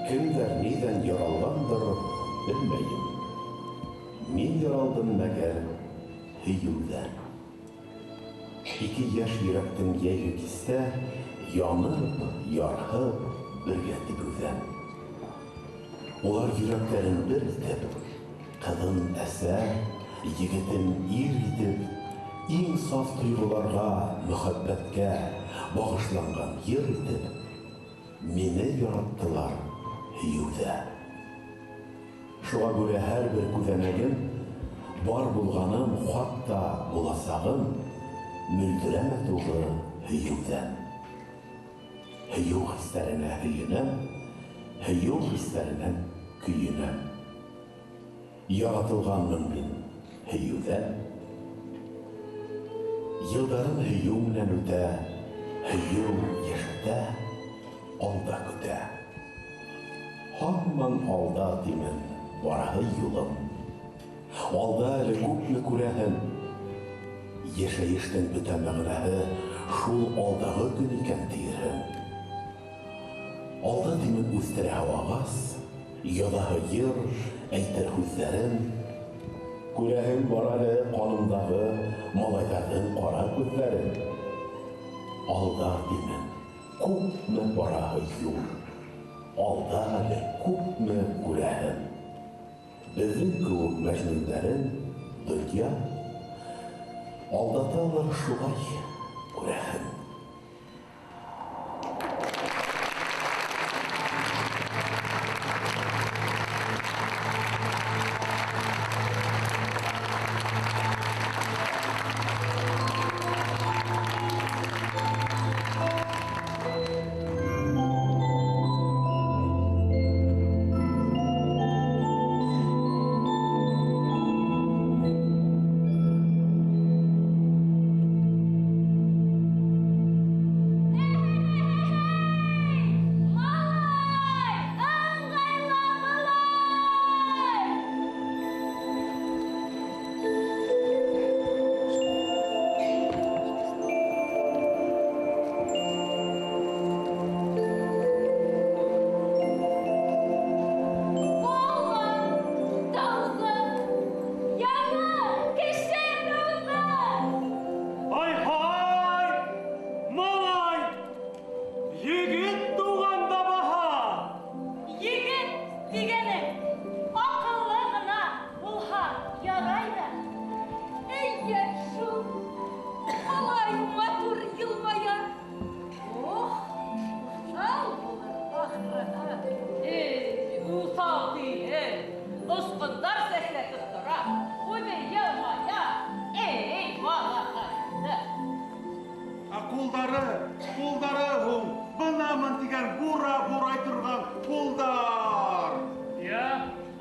Kimdir neden yaralgandır bilmeyim. Men yaraldım мәгәр hüyümden. 2 yaş yürektin yegi kiste, yanıp, yarhıp, birge tibüden. Olar yüreklerin bir itip, kılın eser, yigitin ir itip, en saf duygularga, muhabbetke bağışlangan yer itip, meni yarattılar hüyüde. Şuğa göre her bir küzenegim, var bulganım, hatta bulasağım, müldüremet oğlu hüyüden. Hüyü hislerine hüyünem, hüyü hislerine küyünem. Yaratılganım bin hüyüden. Yıldarım hüyümden öte, hüyü yaşıda, alda küte. Hamman alda dimin, varahı yılım. Alda әлі көпме күрәһен. Yaşayıştın bütün мәғрәһі шул алдағы күн икән тиерһен. Алда димен үстерә һавағас, яҙаһы йыр, әйтер һүҙҙәрен. Күрәһен бар әле ҡанымдағы малайҙарҙың ҡара күҙҙәрен. Алда димен күпме бараһы юл. Алда әле күпме күрәһен. Беҙҙең кеүек мәжнүндәрен донъя алdatалар шулай күрәһен. Кулдары һуң, бынамын дигән бура-бурай торган кулдар. Я,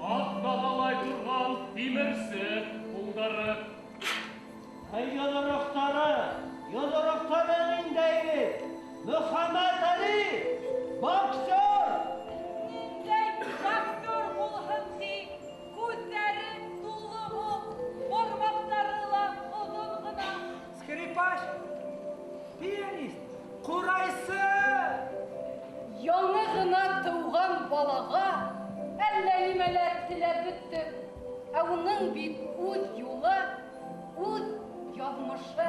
ат талалай торган тимерсе кулдары. Йоҙороҡтары ниндәйе? Мөхәммәт Али, боксер! Ниндәй боксер булһын ди, күҙҙәре тулы ул, бармаҡтары ла оҙон ғына. Скрипач, пианист, ҡурайсы! Яңы ғына тыуған балаға әллә нимәләр теләп бөттө. Ә уның бит үҙ юлы, үҙ яҙмышы.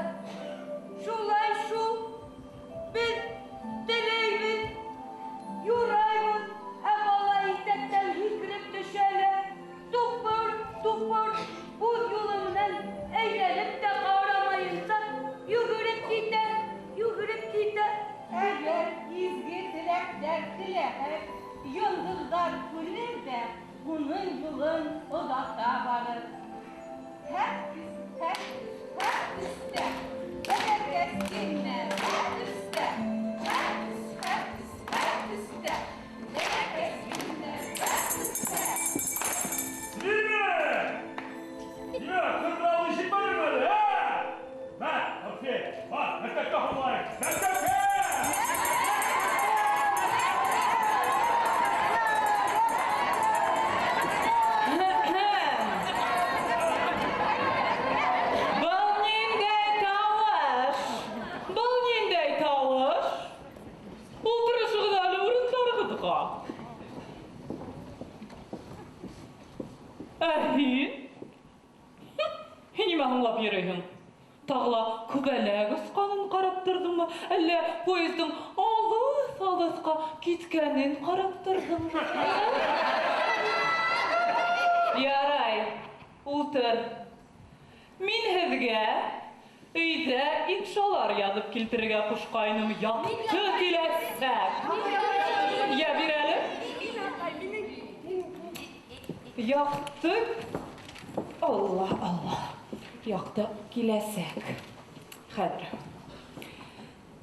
Шулай шул, беҙ теләйбеҙ, юрайбыҙ, ә бала итәктән һикереп төшәләр. Тупыр, үҙ юлы менән әйләнеп тә ҡарамайынса, йүгереп китә. Әгәр изге теләктәр теләһә, йондоҙҙар күрер ҙә уның юлын оҙата барыр. Һәр өҫтә карап тордыңмы, әллә поездың алыс-алыска киткәнен карап тордыңмы? Ярай, ултыр. Мин һеҙгә өйдә иншалар язып килтерергә кушкайным, якты киләсәк. Я бир әле. Якты. Алла, Алла. Якты киләсәк. Хәҙер.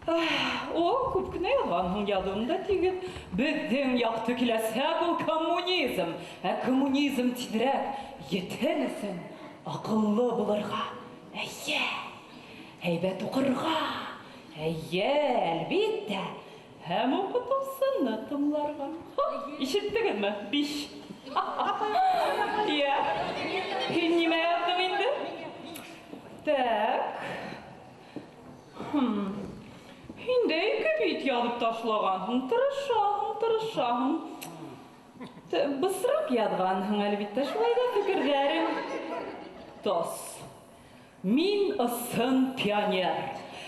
О, күп кенә язганһың язуында тигез. Беҙҙең якты киләсәк ул коммунизм. Ә коммунизм тиҙерәк етен өсөн аҡыллы булырға. Әйе. Һәйбәт уҡырға. Әйе, әлбиттә. Һәм уҡытыусыны тыңларға. Ишеттегеҙме? 5. Я. Һин нимә яҙҙың инде? Так. Һин дә 2 бит яҙып ташлағанһың. Тырышаһың. Бысыраҡ яҙғанһың, әлбиттә, шулай да фекерҙәрең. Тос. Мин ысын пионер.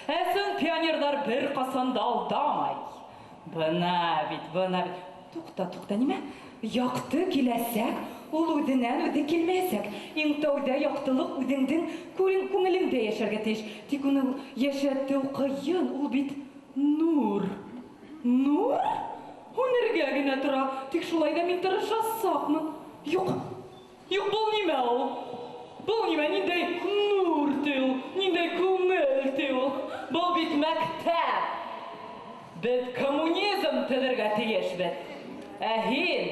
Ысын пионерҙар бер ҡасан да алдамай. Бына бит. Туҡта, нимә? Яҡты киләсәк, ул үҙенән-үҙе килмәйәсәк. Иң тәүҙә яҡтылыҡ үҙеңдең күңелеңдә йәшәргә тейеш. Тик уны йәшәтеү ҡыйын, ул бит нур. Нур? Һүнергә генә тора. Тик шулай да мин тырышасаҡмын. Юҡ, был нимә ул? Был нимә, ниндәй нур ти ул? Ниндәй күңел ти ул? Был бит мәктәп. Беҙ коммунизм төҙөргә тейешбеҙ. Ә һин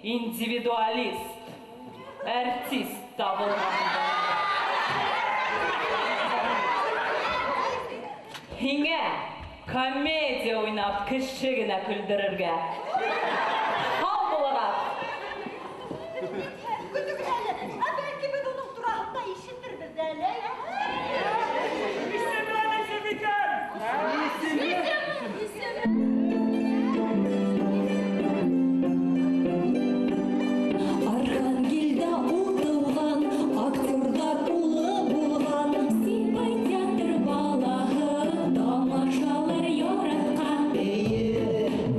индивидуалист, артист табылғанда. Һиңә комедия уйнап кеше генә көлдөрөргә. Һау булығыҙ. Көтөгөҙ әле, бәлки беҙ уның тураһында ишетербеҙ әле. Архангелда ултыуған, актердар улы булған, симпай театр балаһы, тамашалар яратҡан.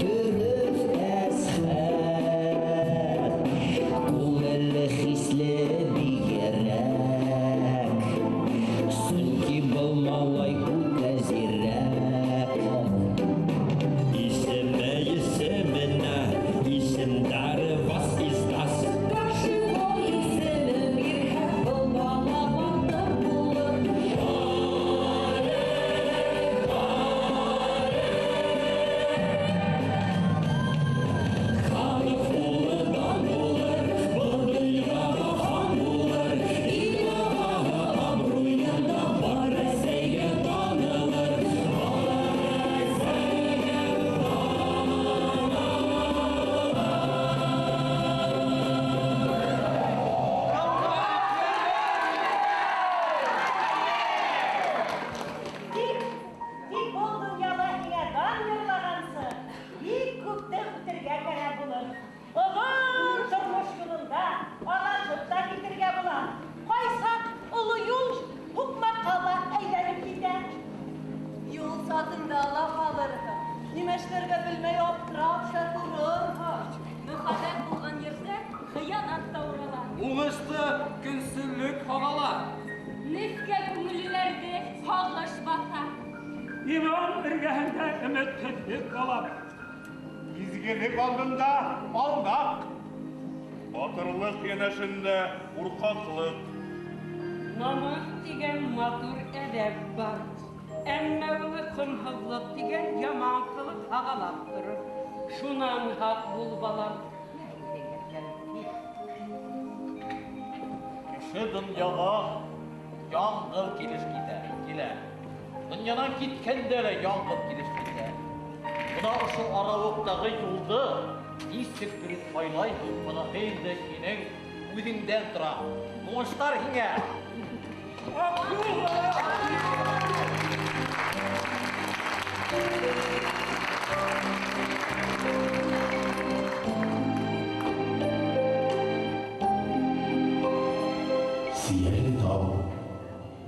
Дөрөҫ әсхәт, күңелле хисле бигерәк, сөнки был малай күкә зирәк. Исеменә, исемдәре вас истас. Каршыға исемем ирһәк, был бала батыр булыр. Халыҡ улыдан булыр, был донъяға хан булыр. Илаһы абруйында бар Рәсәйгә танылыр. Тик был донъяла һиңә дан йырлағансы, бик күпте үтергә кәрәк булыр. Оҙон тормош юлында ағашып та китергә була. Ҡайсаҡ оло юл һуҡмаҡҡа ла әйләнеп китә. Юл сатында ла ҡалырһың. Нимә эшләргә белмәй аптырап та торорһың. Мөхәббәт булған ерҙә хыянат та урала. Уңышты көнсөллөк һағала. Нескә күңелләрҙе һағыш баҫа. Иман эргәһендә өмөтһөҙлөк ҡала. Изгелек алдында алдаҡ. Батырлык йәнәшендә ҡурҡаҡлык. Намыҫ тигән матур әҙәп бар. Әммә уны ҡымһыҙлыҡ тигән яман ҡылыҡ һағалап торор. Шунан һаҡ бул, балам. Кеше донъяға яңғыҙ килеш килә. Донъянан киткәндә лә яңғыҙ килеш китә. Бына ошо арауыҡтағы юлды нисек дөрөҫ һайлайһың, быныһы инде һинең үҙеңдән тора. Уңыштар һиңә! Сияле тау,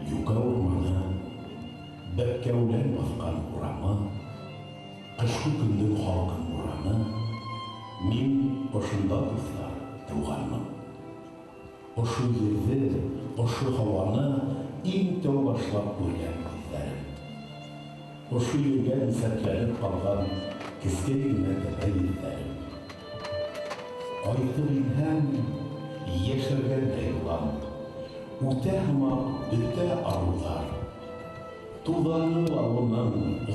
юка урманы, бәпкәүлән басқан урамы, қышқы күннің халқын урамы, мен ұшында достар туғанмын. Ұшы ерді, ұшы хауаны ең тәу башлап көрген кездерім. Ұшы ерген сәтләніп қалған кескеніне тәпә елдерім. Айтып инһәм, ешергәндәй улам, үтә һымак бөтә арулар. Туҙаны лауынан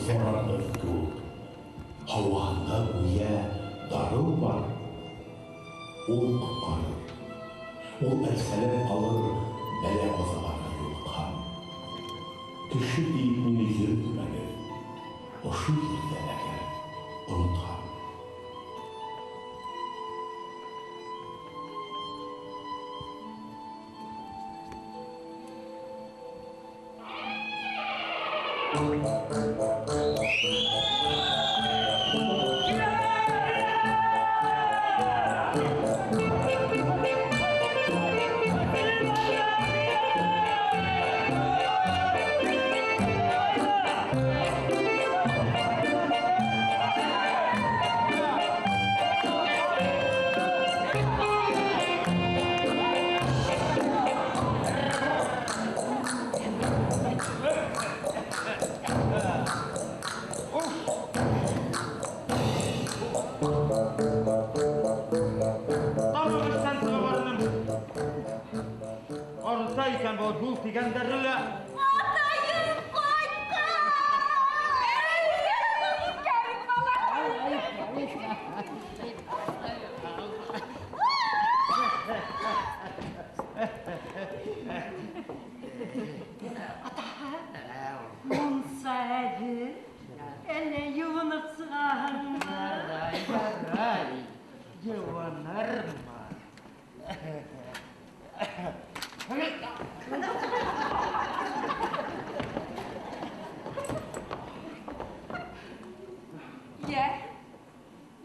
зорарҙыҡ кеүек, һауаһында гүйә дарыу бар. Ул ҡотҡарыр, ул әрсәләп ҡалыр бәлә-ҡазаларға юлыҡһам. Кеше тиеп мине йөрөтмәгеҙ, ошо ерҙә әгәр онотһам.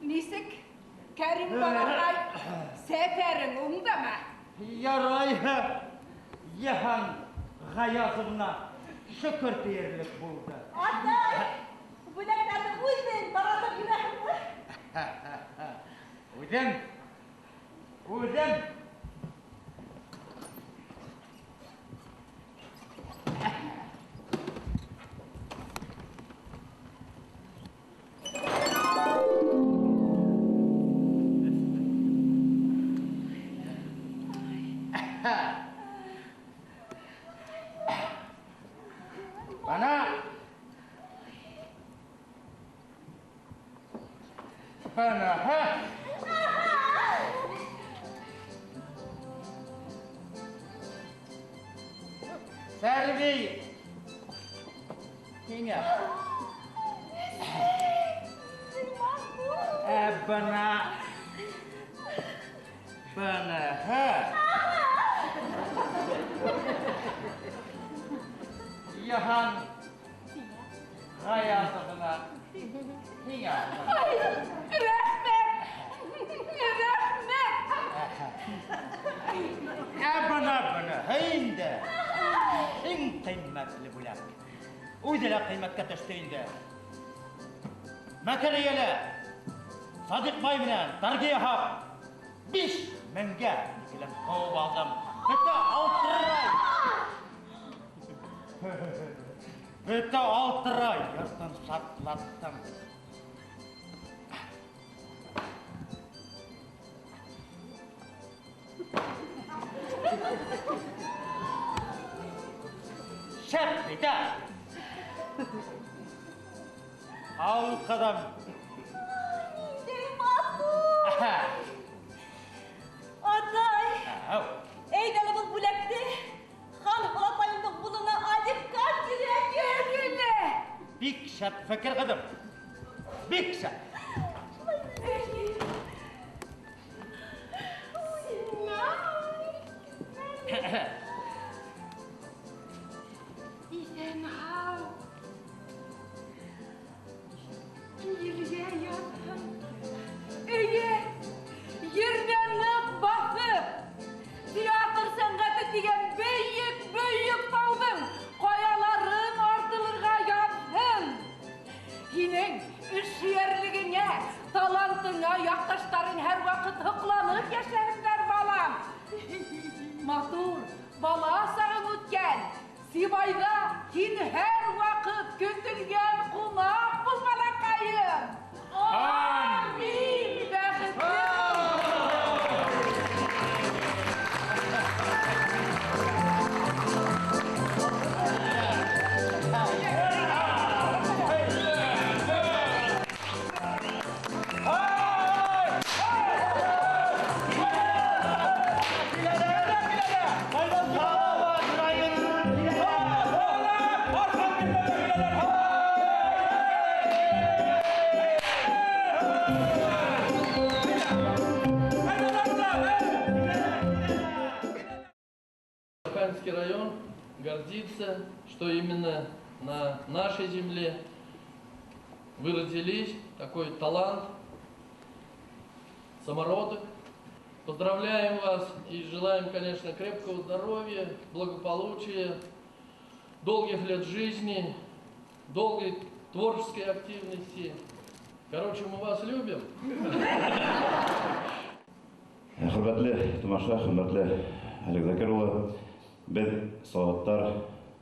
Нисек, Кәрим балақай, сәфәрің оңдама? Ярай, яхан ғаязымна шүкір дейірлік болды. Атай, бүләктәрді өзбен таратып жүрәкімді. Өзім. Сәрбей! Кеңе? Бана! Яхан ғаязығына кеңе? Рәхмет! Бана, хейінді! Ең қиммәтлі бүләк. Өйділі қиммәтке түсті енді. Мәкәлеелі, Садиқ бай менен Даргия хап 5.000-ге кілем қауып алдым. Бөтті 6 ай ертін сатлаттым. Шәп беті! Ал қадам! Атай, әйдәлі бұл бүләкті хан Құлапайымдың бұлына адепқа керек ергелі. Бик шәп фәкір қадым. Бик шәп. Исен хау. Киілге ятын. Өйе, ерненіп басып. Театр сәнғаты деген бейік таудың қояларын артылырға ятын. матур, бала сағын өткен, Сибайға сен әр уақыт көтілген қонақ бол балақайым. Амин! Бәхетті Архангельский район гордится, что именно на нашей земле вы родились, такой талант, самородок. Поздравляем вас и желаем, конечно, крепкого здоровья, благополучия, долгих лет жизни, долгой творческой активности. Короче, мы вас любим. Хөрмәтле тумаша, хөрмәтле Алик Закир улы, без салаваттар,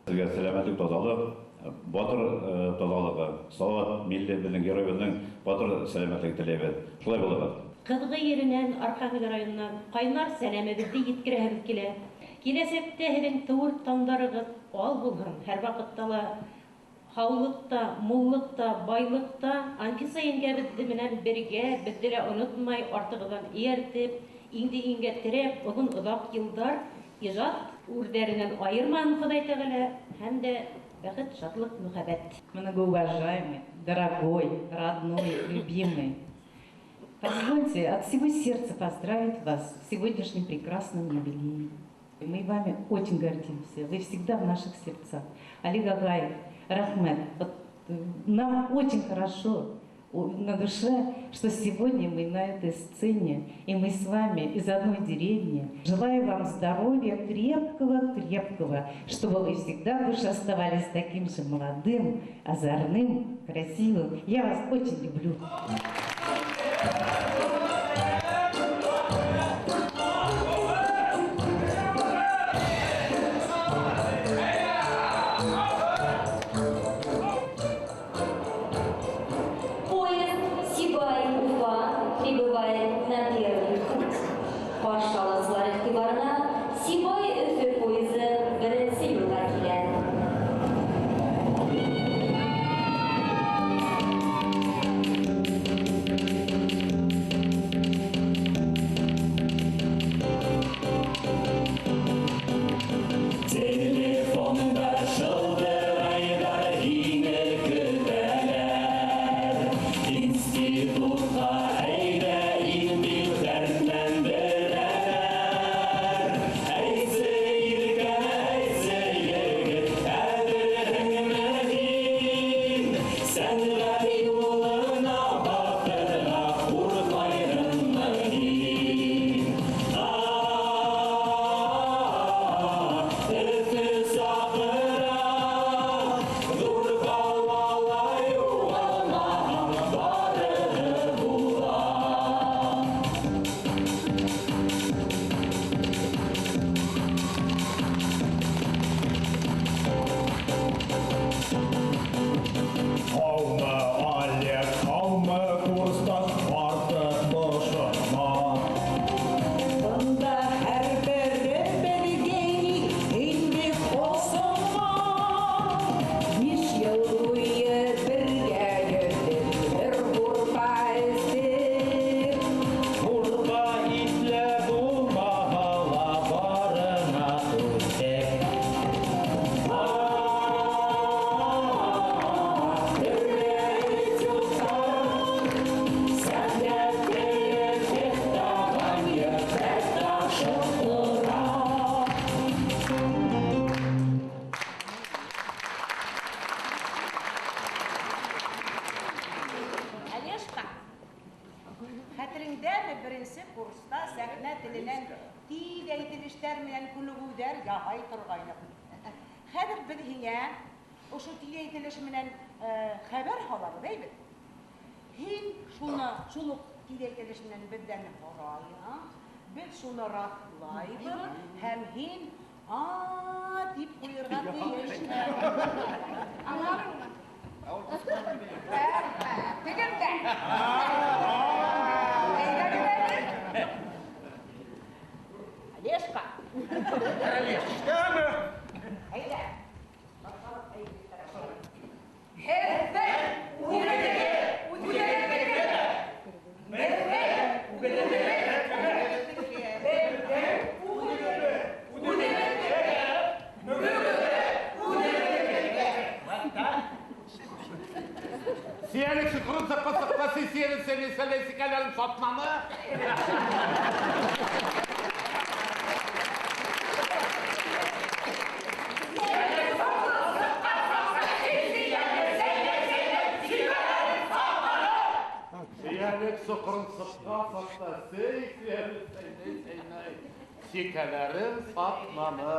сезгә сәламәтлек, тазалык, батыр тазалыгы, салават милли безнең геройыбызның батыр сәламәтлек теләйбез. Шулай булыгыз. Кыдгы еренән, Архангель районынан кайнар сәламебезне yetkерәбез килә. Киләсәктә һеҙҙең тыуыр таңдарығыҙ ал булһын. Һәр ваҡытта ла һаулыҡта, муллыҡта, байлыҡта Анфиса еңгәбеҙҙе менән бергә, беҙҙе лә онотмай, артығыҙҙан эйәртеп, иңде-иңгә терәп, оҙон оҙаҡ йылдар ижад үрҙәренән айырмаһын Хоҙай Тәғәлә, һәм дә бәхет, шатлыҡ, мөхәббәт. Многоуважаемый, дорогой, родной, любимый, позвольте от всего сердца поздравить вас с сегодняшним прекрасным юбилеем. Мы вами очень гордимся, вы всегда в наших сердцах. Алик Агаев, Рахмет, вот нам очень хорошо на душе, что сегодня мы на этой сцене, и мы с вами из одной деревни. Желаю вам здоровья крепкого-крепкого, чтобы вы всегда в душе оставались таким же молодым, озорным, красивым. Я вас очень люблю. Прибывает на первый путь. Пожалуйста, игътибарына Сибай-Өфө пойызы беренче юлга килә. Telefonda шылдырайдар еңел көтәләр. Институтқа әйдә инбил дәртләндерәләр. Әйсе иркә, әйсе егет, әдерһең мөһим. Сәнгать юлына баҡырға ҡурҡайһың мөһим. Өфө саҡыра, ҙур балала юғалмаһаң, барыһы була. Һаумы, Алек, һаумы, курсташ, артыҡ бошонма. Бында һәр бере белгәйни инде ҡосома. 5 йыл буйы бергә йөрдөк, бер һурпа эстек. Һурпа итле булмаһа ла барына үтек. Алешка, хәтереңдәме беренсе курста сәхнә теленән тиҙ әйтелештәр менән күнегеүҙәр яһай торғайныҡ. Хәҙер беҙ һиңә ошо тиҙ әйтелеш менән хәбәр һалабыҙ, әйбет. Һин шуны шул уҡ тиҙ әйтелеш менән беҙҙән һорайһың. Бет шуны раһлайбыз һәм һин дип куярга тиешме? Аңларыңмы? Тегендә. Олежка. Әйдә. Сиянек шықырын сыққа-сыққасы сиянек сәлесі кәләлім сатманы. Сиянек шықырын сыққа-сыққасы сиянек сатманы.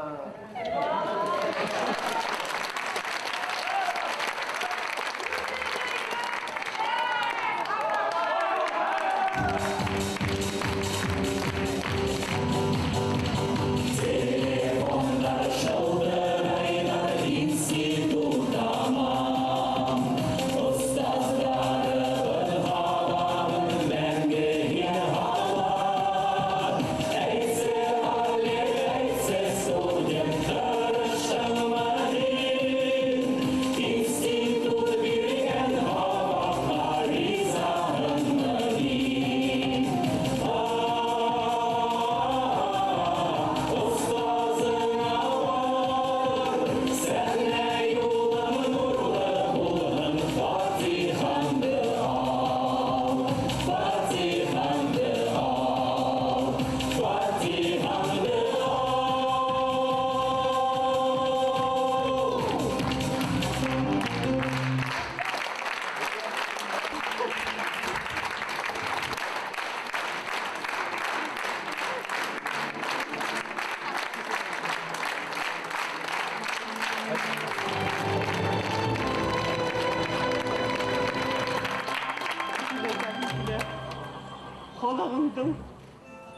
Халығыңдың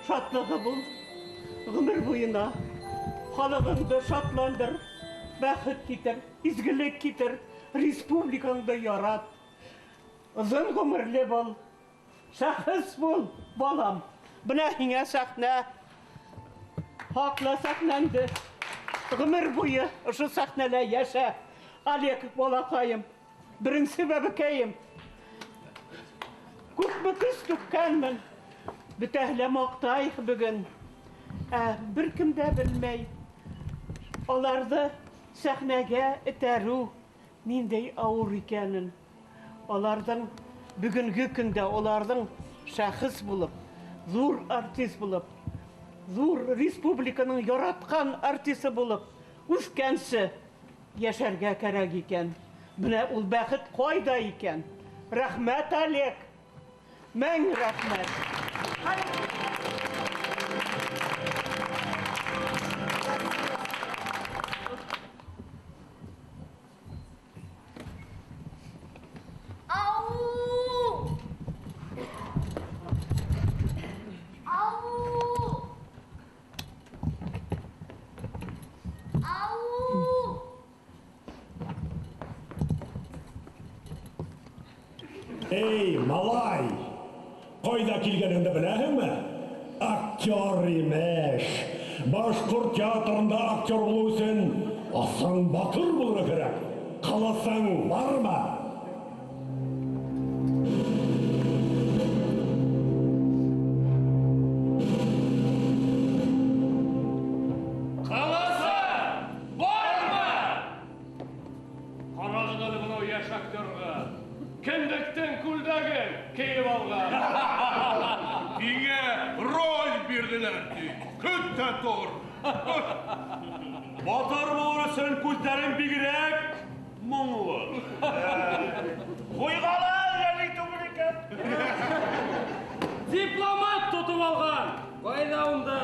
шатлығы бұл, ғұмыр бойына. Халығыңды шатландыр, бақыт кетір, изгілік кетір, республикаңды ярат. Ұзын ғұмырлы бол, шәхіс бол, балам. Бұна хиңа сәхнә, хақла сәхнәнді. Ғұмыр бойы ұшы сәхнәлі яша. Алек болақайым, бірінші бәбікейім. Күпме күз түккәнмін, бүтәһлә мақтайық бүгін. Бір кімдә білмей, оларды сәхнәгә этәру ниндей ауыр икәнен. Олардың бүгінгі күндә олардың шәхіс болып, зур артист болып, зур республиканың яратқан артисты болып, үскәнсі яшәргә кәрәк икән. Менә ул бәхет қайда икән? Рәхмәт, Олег. Мәң рәхмәт. Ей, малай! Қайда келгеніңді біләһеңме? Актер имеш. Башқұрт театрында актер болу үшін асан батыр болу керек. Қаласаң барма? Кендіктен күлдәген кейіп алған. Еңе роль берділер дейді. Күтті тұр. Батыр болыр үшін күлдәрін бігірек мұңлы. Қойғала жәлік түбір екен. Дипломат тұтып алған. Қайда онда?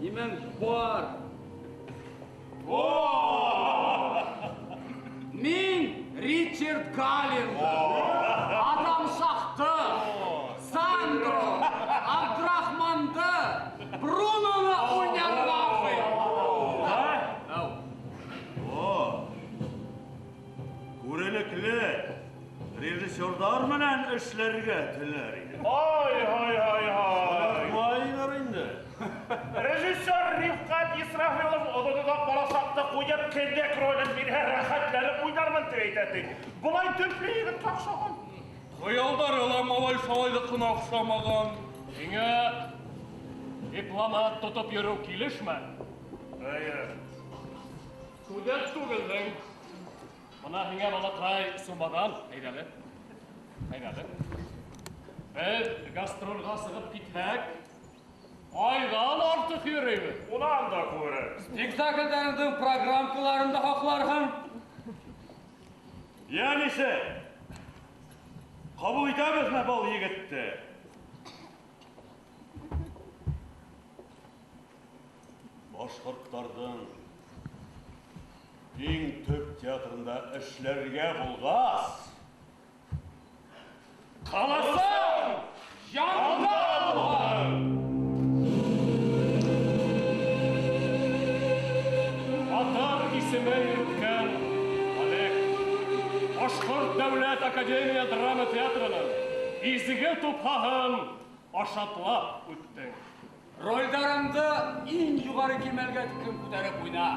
Емен бар. Мен Ричард Каллинді, Адам Шақты, Сандро, Абдрахманды, Rejissörlar menen işlerge tiller idi. Hay hay hay hay. Maylar indi. Rejissör Rifkat İsrafilov odunuda balasakta koyup kendek rolün bir her rahatları uydarman teyteti. Bulay tüplüğü takşağın. Хыялдар ылам алай салайлықына ұқсамаған. Еңе дипломат тұтып йөрү килешме? Студент түгелдің. Мына еңе балақай сумадан. Әйдәле. Біз гастрольға сығып китсек, айдан артық йөрөйбүз. Унан да көрі. Спектакльдердің программаларында хақларһың. Янisi, kabul edemez mi bal yigitti? Башқұрттардың ең төп театрында эшләргә булгас, Қаласың! Жанында болған! Атар исеме йөрткән Олег, Башқұрт Дәүләт Академия драма театрының изге тупһаһын ашатлап үттең. Рольдарыңды иң югары кимәлгә тиклем күтәреп уйна.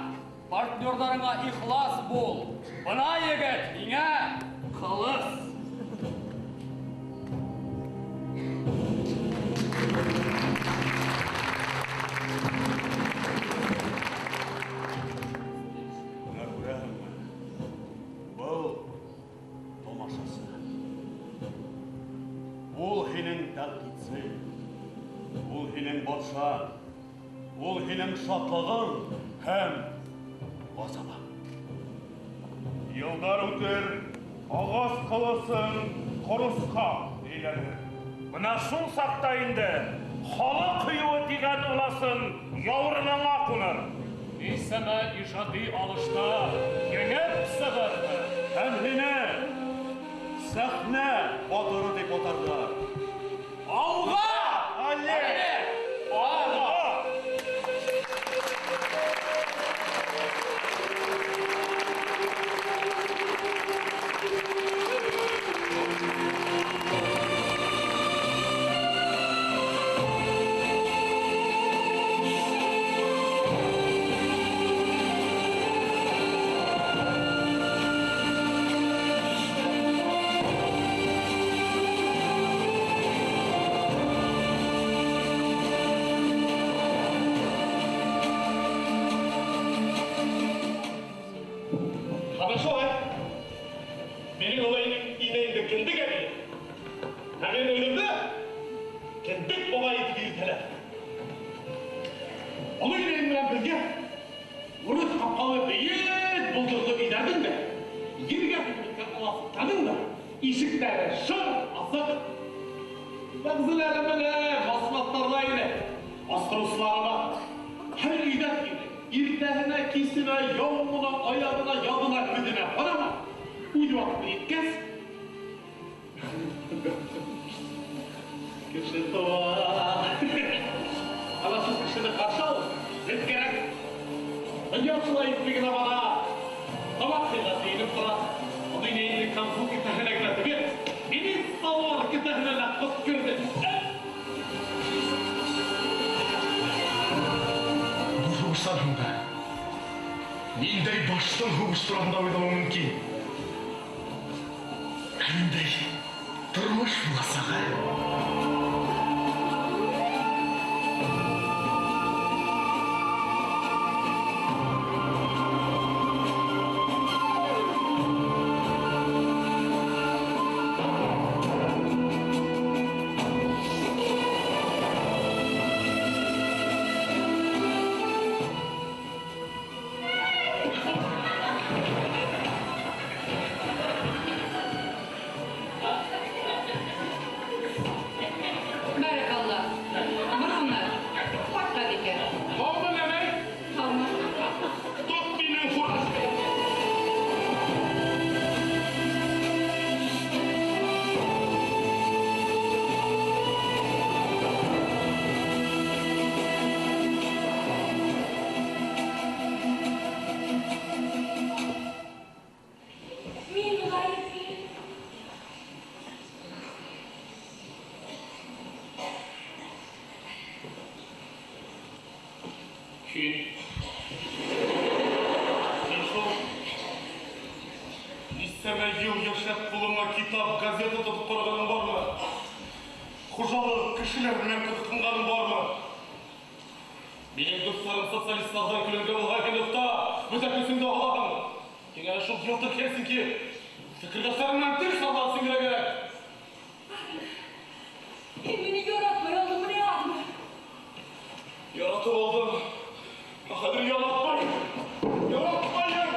Партнерларыңа ихлас бул. Бына егет, һиңә кылыс. Менә күрәһеңме? Был томашасы. Ул һинең тәнкыйтьсе. Ул һинең батшаң. Ул һинең шатлыгың һәм газабың. Yıllar ötür, ağaz kılısın, koruska deyleri. Buna şun sakta indi, halı kıyığı digen olasın, yavrınına kunur. Исеме ижади алышта еңеп сығырды. Һәм һине сәхнә батыры дип атарлар. Alga! Алле! Alga! Хорошо, benim olayının ineğinde kendi geldi. Hemen önümde kendik babayı girdiler. Onu ineğimden birge Urus kapalı beyit buldurdu iderdin de yerge bulurken olasıkladın da işikleri şır asık. Bagzılarımı ne basmatlarla yine astroslarıma her idet gibi İrtehine, kisine, yavmuna, ayağına, yadına, güdüne, parama uydu vakti yetkez. Kışın doğa. Anasız kışını karşı alın. Zet gerek. Önyapsıla ipligine bana. Tabak kıyla değilim bana. O dünyayı kansu kitahine gretibir. Beni savar kitahine nakıp gördü. Hubustanımda nendей баштың хубус турасында ойлауым мүмкін. Қандай тұрмыш боласаға. Сен шол несәмә ел яшәп қолыңа китап, газета тотып қойғаның бар ма? Қожалық кішілермен қызыққанғаның бар ма? Менің достарым социалистлардан күлінге болған кенотта бүті көсіңді алағын. Кеңе шол жылтыр керсін ки, фікірдастарыңнан тіл салдасың керек. Мені яратмай алдым, міне адым. Яратып алдым. Қадыр яратпайым. Яратпайым.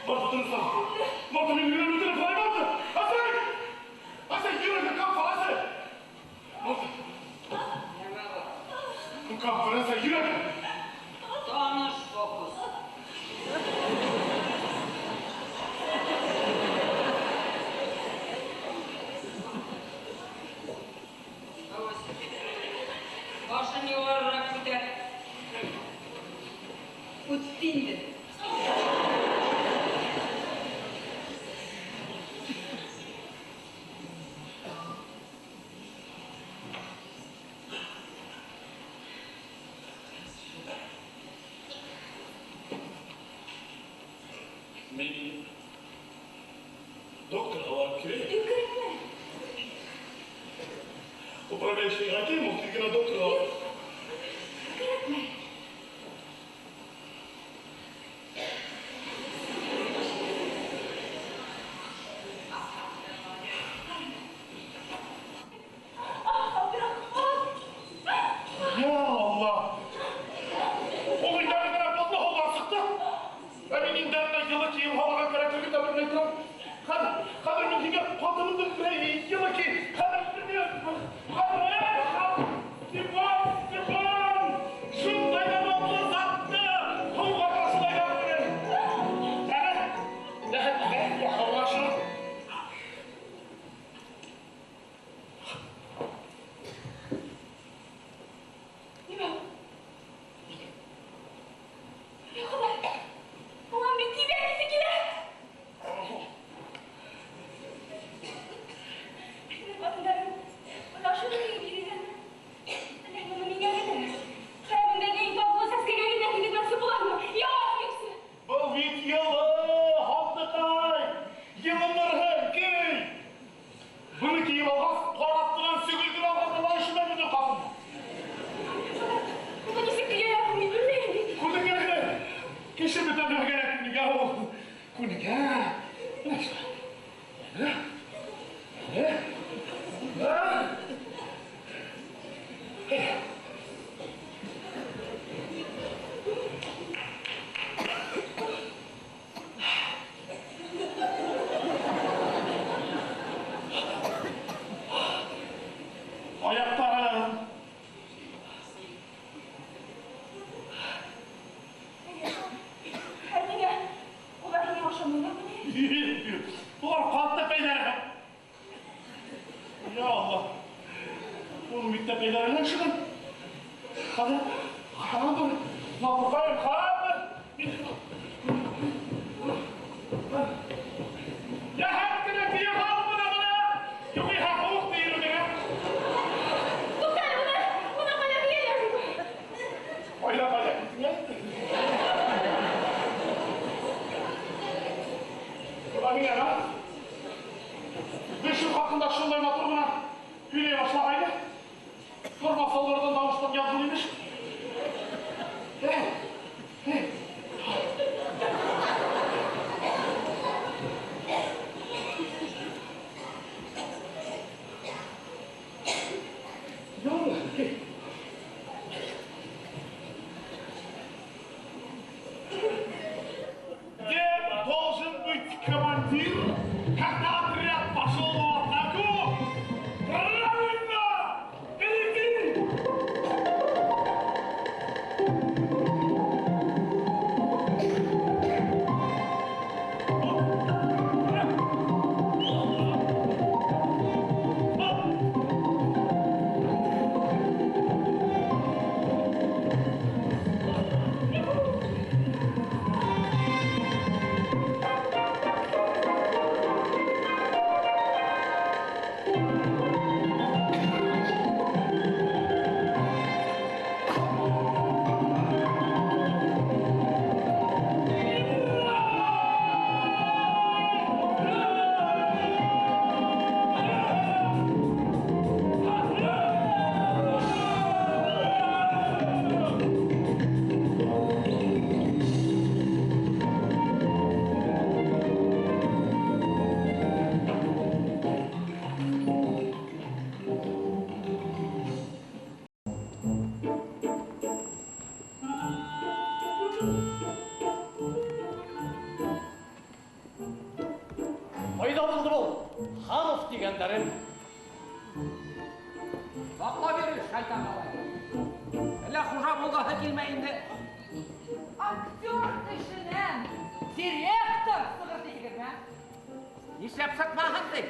Marta тұрыстан. Marta мен үйрен өтірі қалай барды? Асай! Асай, үйренді қап қал, Асай! Marta. Қап қал, Асай, үйрен! Таныш фокус. Башын юғарырақ көтер. Өтпейді. Мен докторға барып келейін. Управляющий әкем, мұқтигіна докторға барып. Я Аллах! Ол үйдегі ғана болма қолға асықты. Әменің дәріне жылы кейін қалаға қарақырғы табырын айтырам. Қадыр мен деген қотымымды жылы кейін қадыр білмеу. Степан! Шындайдан олды затты! Қолға қасыдай қадырын! Қауғашы! Бұл вид елі, хаттықай, елі нұрғын, кей! Бұны кейіп алғас, қораттыған сөгілгін алғанда лай шына бүді қасым. Күні келді. Кешір бүтін өрген күніге ол. Күніге. Аяқтарым. Бұлар қалыпта пейдәрі. Я Аллах. Оның бітті пейдәрінен шығын. Қады? Қады? Мақұрқайым, қады? Я хәткіне тие қалып бұна бұна. Юғи хақылық дейірі деген. Тоқтар, бұна қайда келерсің? Қайда қайда? Бұлағың әна? Бешін хақында шындай матыр бұна күйлей башлағайды. Тұрмасалардан дауыстан языл емес. Я должен быть командир, когда отряд пошел в атаку. Правильно! Впереди! Егеттерим. Баққа беріш, шайтан қалай. Әлі құжа болғағы келмейінді. Актер ішінен директор сығырды егерме. Несеп сатмағанды.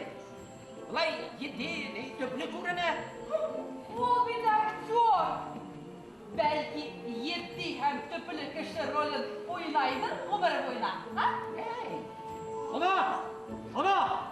Бұлай еден, төплі көріне. Ол бит актер. Бәлки едді һәм төплі кіші ролін ойнайды ғұмыр бойына. Ona! Ona!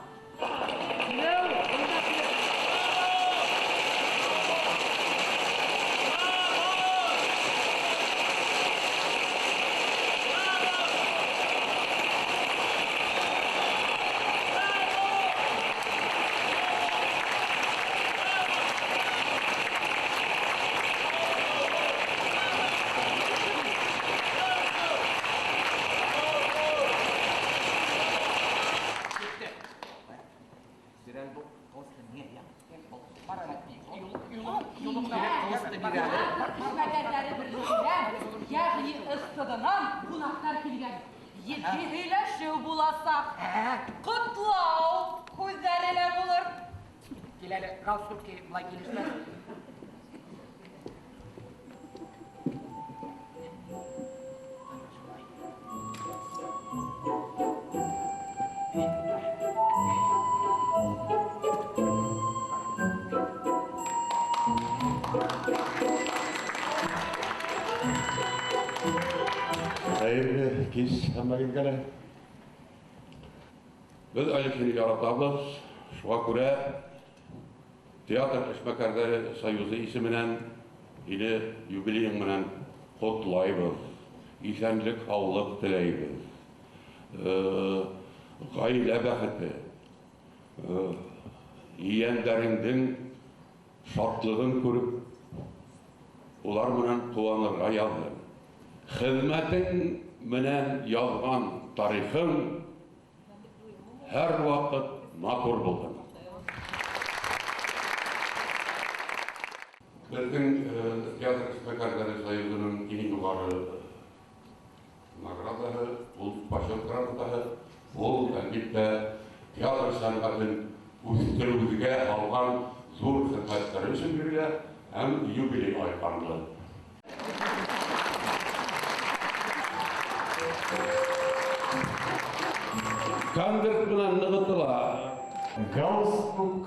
Яғни ыстыдынан қонақтар келген. Ете сөйләшеу боласақ, құтлау көздәрелі болыр. Келелі, галстукке бұлай келесілер. Hayırlı kez hamma gelgele. Biz alikini yaratабыз. Шуңа күрә театр эшмәкәрләре союзы исеменнән или юбилеем менән котлайбыз. Исәнлек, һаулык теләйбез. Гаилә бәхете. Иәндәреңнең шатлыгын күреп, улар менән куанырга яздым. Хезмәтең менән язган тарихың һәр вакыт матур булды. Безнең театр эшмәкәрләре союзының иң югары наградасы, ул почет грамотасы, ул әлбәттә театр сәнгатен үстерүгә алган зур хезмәтләре өчен бирелә һәм юбилей айканлы. Конверт менән ныгытыла. Галстук,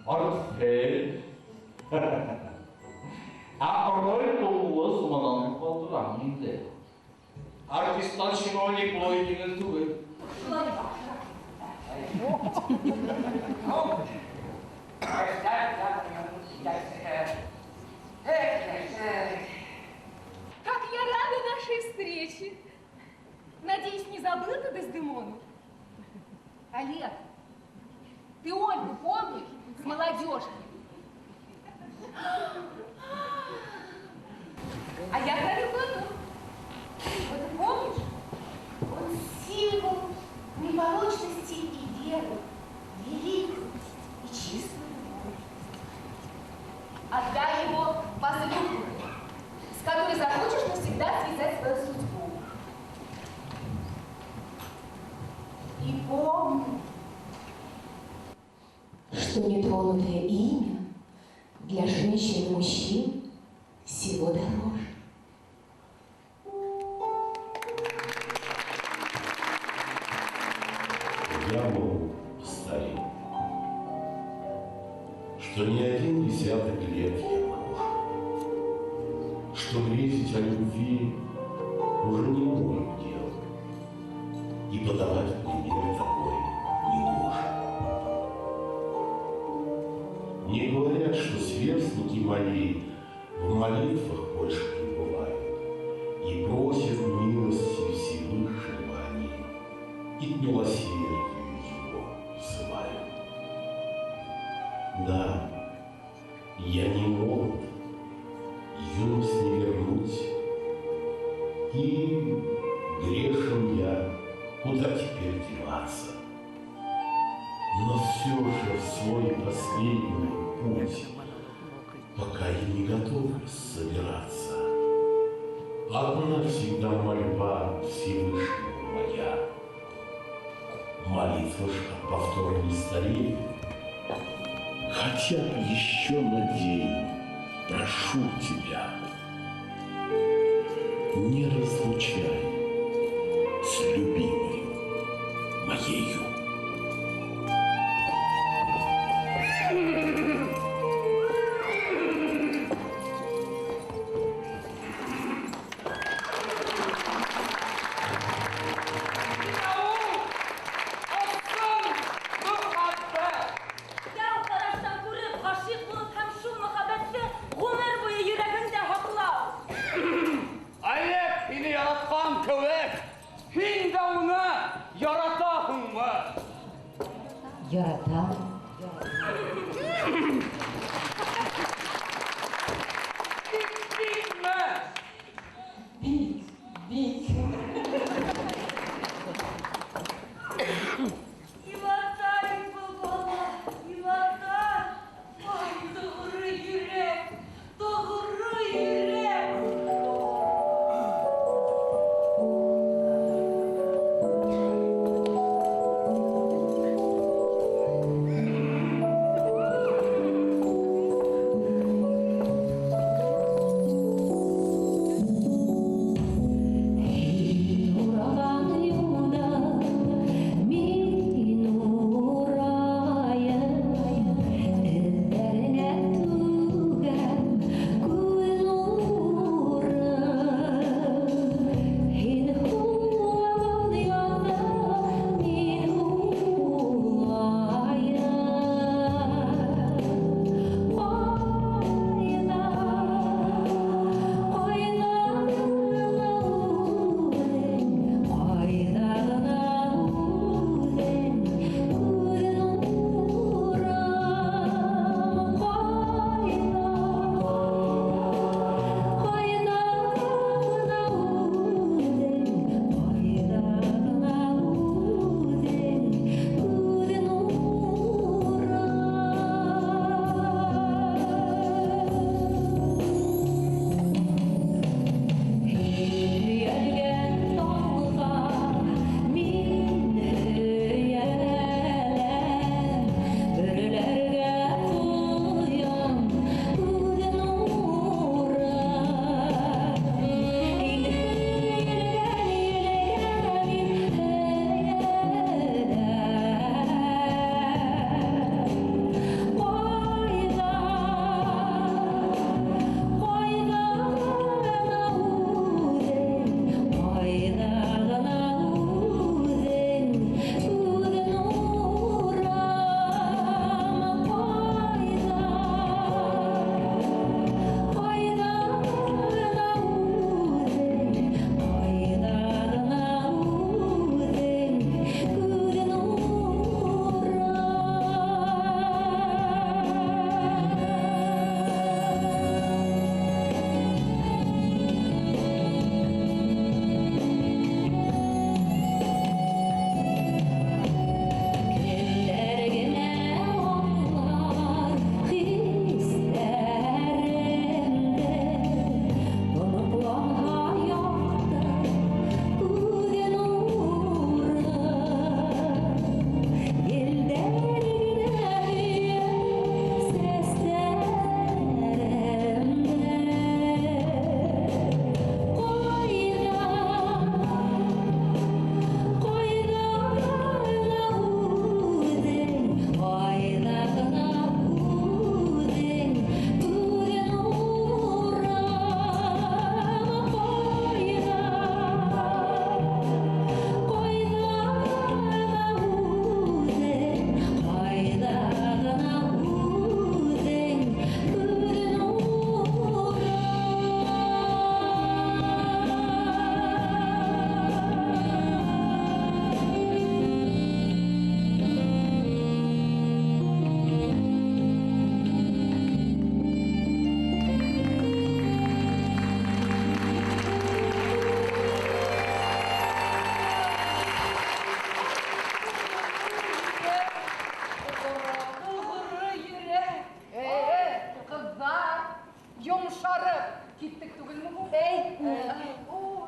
портфель. Роль тулуыз мынан калдырам инде. Артисттан чиновник болой деген түгел. Как я рада нашей встрече. Надеюсь, не забыл ты Дездемону? Олег, ты Ольгу помнишь? С молодежки. А я говорю потом. Вот ты помнишь? Он символ непорочности и веры, великую и чистую любовь. Отдай его подругу, с которой захочешь навсегда связать свою судьбу. И помни, что нетронутое имя для женщин и мужчин всего дороже. Я был старик, что не один десяток лет я прожил, что грезить о любви уже не мой удел, и подавать пример такой не нужно. Не говорят, что сверстники мои в молитвах больше пребывают и просят милости Всевышнего они, и к милосердию его взывают. Да, я не молод, юность не вернуть, и грешен я, куда теперь деваться? Но все же в свой последний путь, пока я не готов собираться, одна всегда мольба Всевышнего моя. Молитва ж от повтора не стареет, хотя бы еще на день, прошу тебя, не разлучай с любимой моею. Yaratan. İvatar baba, İvatar. Ay doğru yürek, doğru yürek.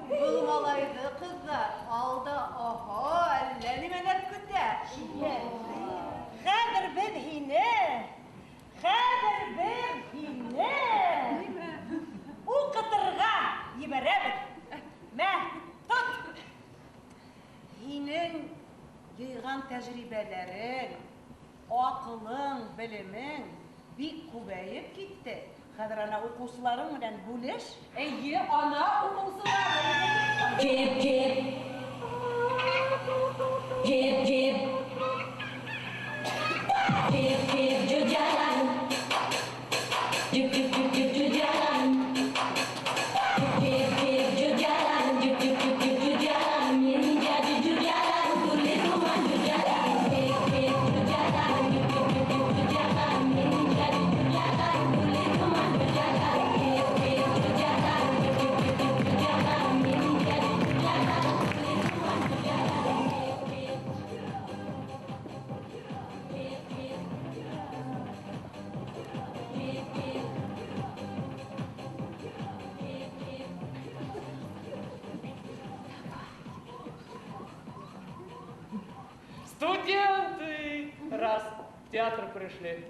Бұл малайды қыздар алда әллә неменер күтә. Хәзер без һине Хәзер бер һине укытырга ебәрәбез. Мә, тот! Һинең йыйган тәҗрибәләрең, акылың, белемең бик күбәеп китте. Хәзер ана укучыларың белән бүлеш. Әйе, ана укучыларың. Jib, jib. Jib, jib. Jib, jib, jujalan. Jib, jib, jib, jib, jujalan. Jib, jib, jujalan. Jib, jib, jib, jib, jujalan. Ini jadi jujalan, kulit rumah jujalan. Jib, jib, jujalan. Jib, jib, jib, jib, jujalan. Ini jadi jujalan, kulit rumah jujalan. Jib, jib, jujalan. Jib, jib, jib, jib, jujalan. Ini jadi jujalan, kulit rumah jujalan. Jib, jib. Студенты, раз в театр пришли,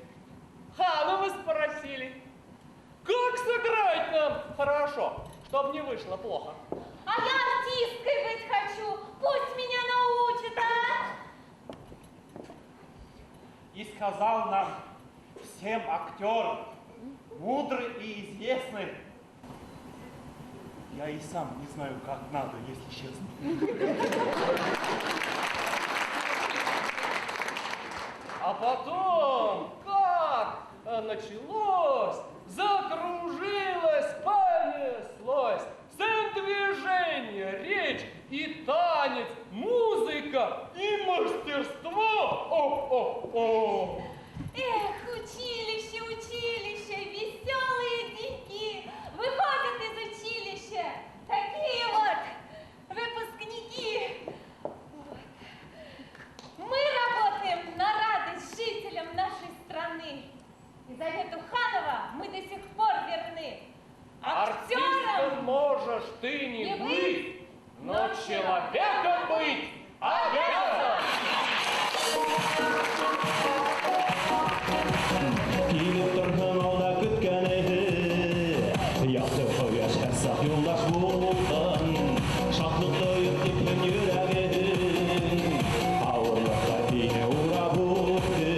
Хану вы спросили, как сыграть нам хорошо, чтоб не вышло плохо. А я артисткой быть хочу. Пусть меня научат, а? И сказал нам всем актер, мудрый и известный. Я и сам не знаю, как надо, если честно. А потом, как началось, закружилось, понеслось. Сын движение, речь и танец, музыка и мастерство. О-о-о! Эх, училище, училище, веселые деньки. Выходят из училища такие вот выпускники. Вот. Мы работаем на радость жителям нашей страны. И Завету Ханова мы до сих пор верны. Артистом можешь ты не быть, но человеком быть обязан. Килеп торган алда көткәне, яхты хәвәс хәсәп юлдаш булган, шатлык тоеп типен йөрәгем, авырлыкта тине урап үтте,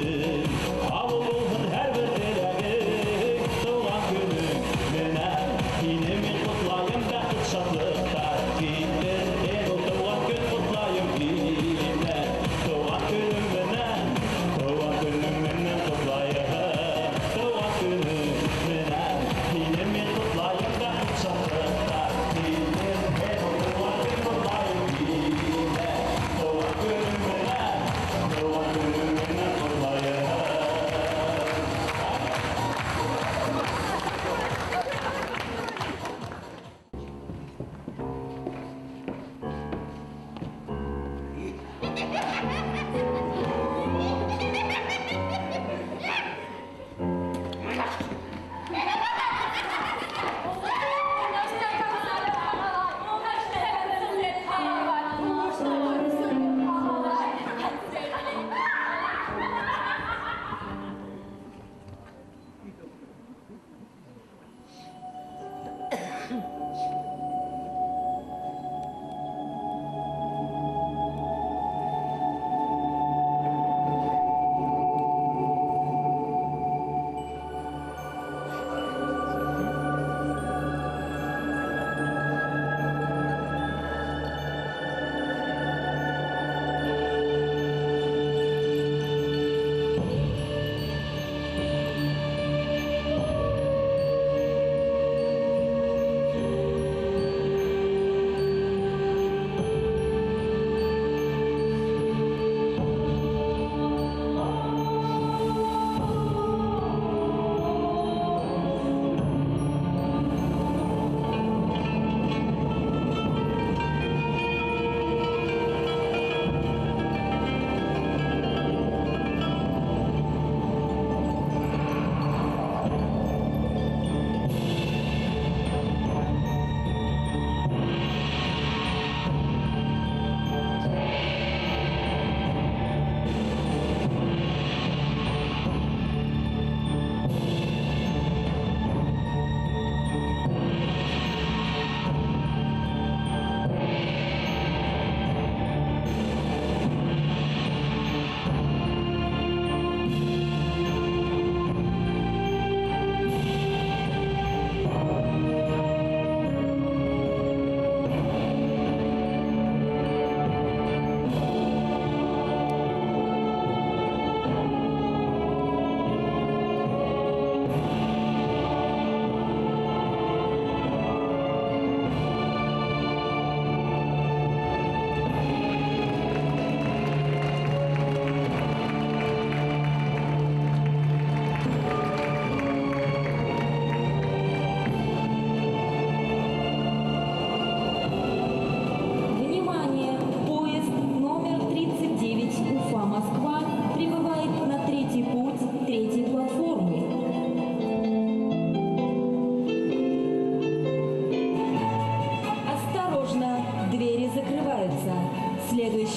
авыл булсын һәрбер теләгем, туган көнең менән һине мин котлаем бәхет шатлыкта, килер ел туган көн котлаем килә, туган көнең менән котлаем.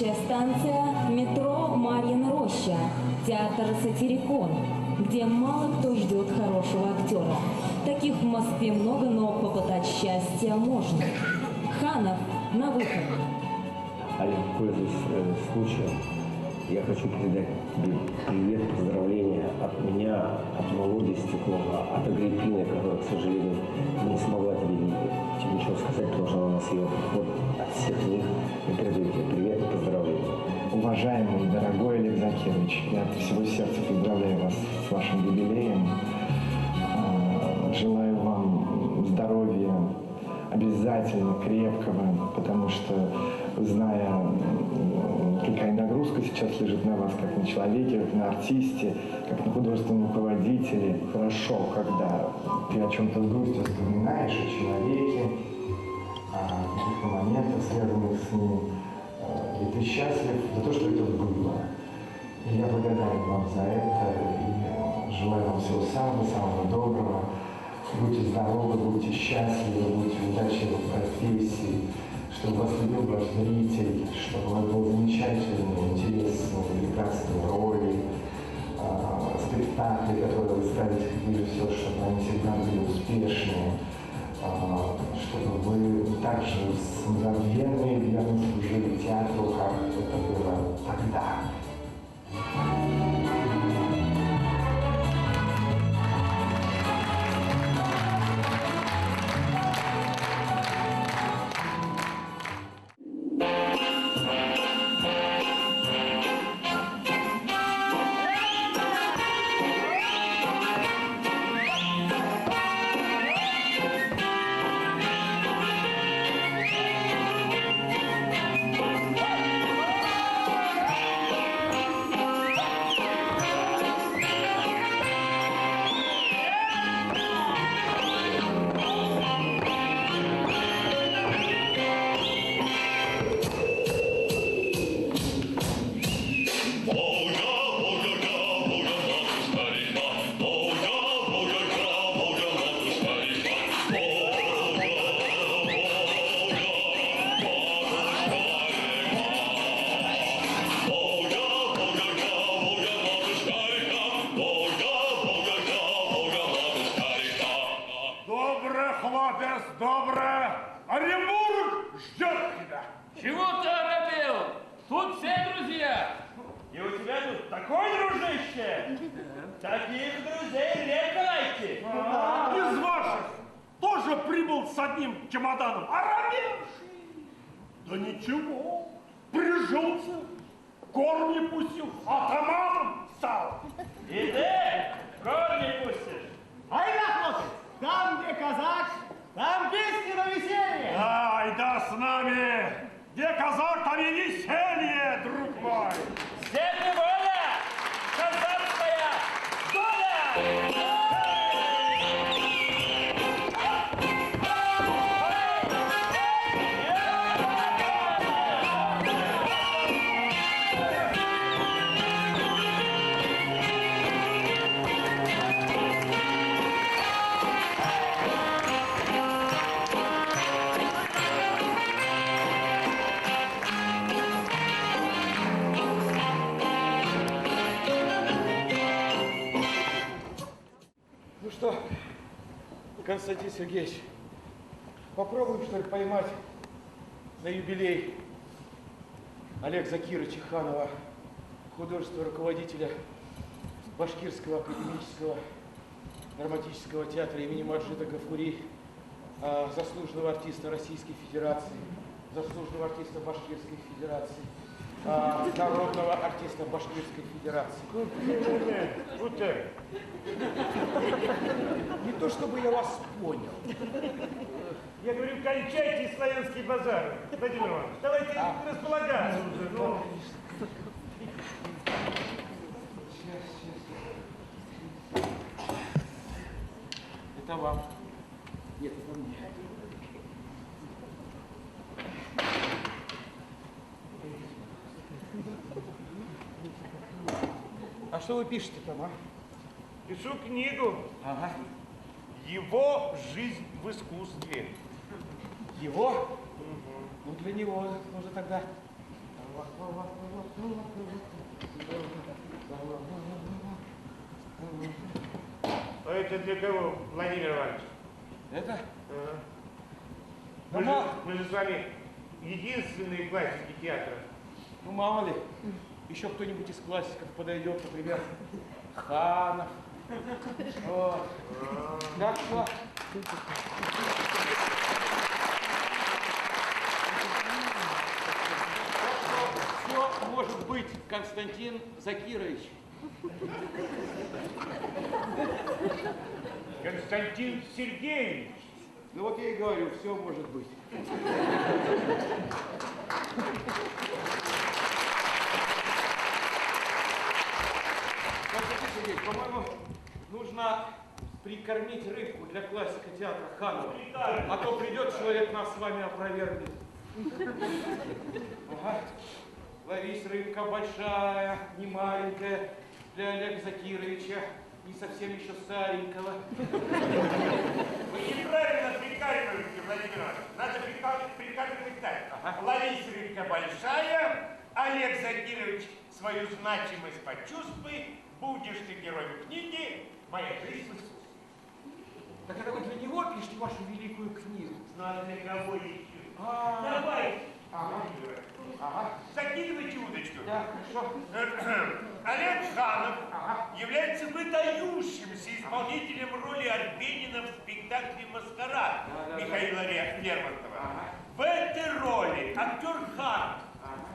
Следующая станция – метро Марьина Роща, театр «Сатирикон», где мало кто ждет хорошего актера. Таких в Москве много, но попытать счастья можно. Ханов на выход. Олег, пользуясь случаем, я хочу передать тебе привет, поздравления от меня, от Володи Стеклова, от Агриппины, которая, к сожалению, не смогла тебе ничего сказать, потому что она у нас ее вот от всех них. Я передаю тебе привет и поздравления. Уважаемый, дорогой Олег Закирович, я от всего сердца поздравляю вас с вашим юбилеем. Желаю вам здоровья, обязательно крепкого, потому что, зная, какая нагрузка сейчас лежит на вас, как на человеке, как на артисте, как на художественном руководителе, хорошо, когда ты о чем-то с грустью вспоминаешь, о человеке, о каких-то моментах, связанных с ним, и ты счастлив за то, что это было. И я благодарен вам за это, и желаю вам всего самого-самого доброго. Будьте здоровы, будьте счастливы, будьте удачливы в профессии, чтобы вас любил ваш зритель, чтобы у вас был замечательный, интересный, прекрасные роли, спектакли, которые вы ставите как режиссер, чтобы они всегда были успешные, чтобы вы также самозабвенно и верно служили театру, как это было тогда. Чемоданом, оробевший. Да ничего, прижился, корни пустил, атаманом стал. И ты корни пустишь. Айда, хлопец, там, где казак, там песни на веселье. Айда с нами, где казак, там и веселье, друг мой. Земля воля, казацкая доля. Что, Константин Сергеевич, попробуем, что ли, поймать на юбилей Олега Закировича Ханова, художественного руководителя Башкирского академического драматического театра имени Маджида Гафури, заслуженного артиста Российской Федерации, заслуженного артиста Башкирской Федерации, народного артиста Башкирской Федерации. Не то чтобы я вас понял. Я говорю, кончайте славянский базар, Владимир Иванович. Давайте располагаться уже. Ну. Это вам. Нет, это мне. А что вы пишете там, а? Пишу книгу. Ага. Его жизнь в искусстве. Его? Ну, для него нужно тогда А это для кого, Владимир Иванович? Это? Мы же с вами единственные классики театра. Ну, мало ли, еще кто-нибудь из классиков подойдет, например, Ханов. Вот. Так что... Все может быть, Константин Закирович. Константин Сергеевич. Ну вот я и говорю, все может быть. Константин Сергеевич, по-моему, нужно прикормить рыбку для классика театра Ханова. А то придет человек, нас с вами опровергнет. Ага. Ловись, рыбка большая, не маленькая, для Олега Закировича, не совсем еще старенького. Вы неправильно прикармливаете, Владимир Иванович. Надо прикармливать так. Ловись, рыбка большая, Олег Закирович свою значимость почувствуй, будешь ты героем книги «Моя жизнь в Иисусе». Так это вы для него пишете вашу великую книгу? Надо для кого еще. Давай. Закидывайте удочку. Да, хорошо. Олег Ханов является выдающимся исполнителем роли Арбенина в спектакле «Маскарад» Михаила Лермонтова. В этой роли актер Ханов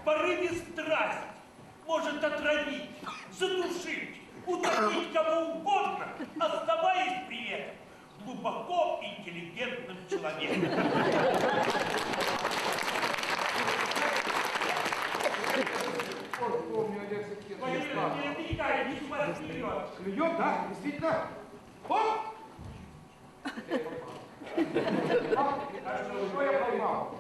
в порыве страсти может отравить, задушить, утопить кого угодно, оставаясь при этом глубоко интеллигентным человеком. Помню, Олег Закирович. Не отвлекай, не вас вперед. Клюет, да? Действительно? Оп! Что я поймал?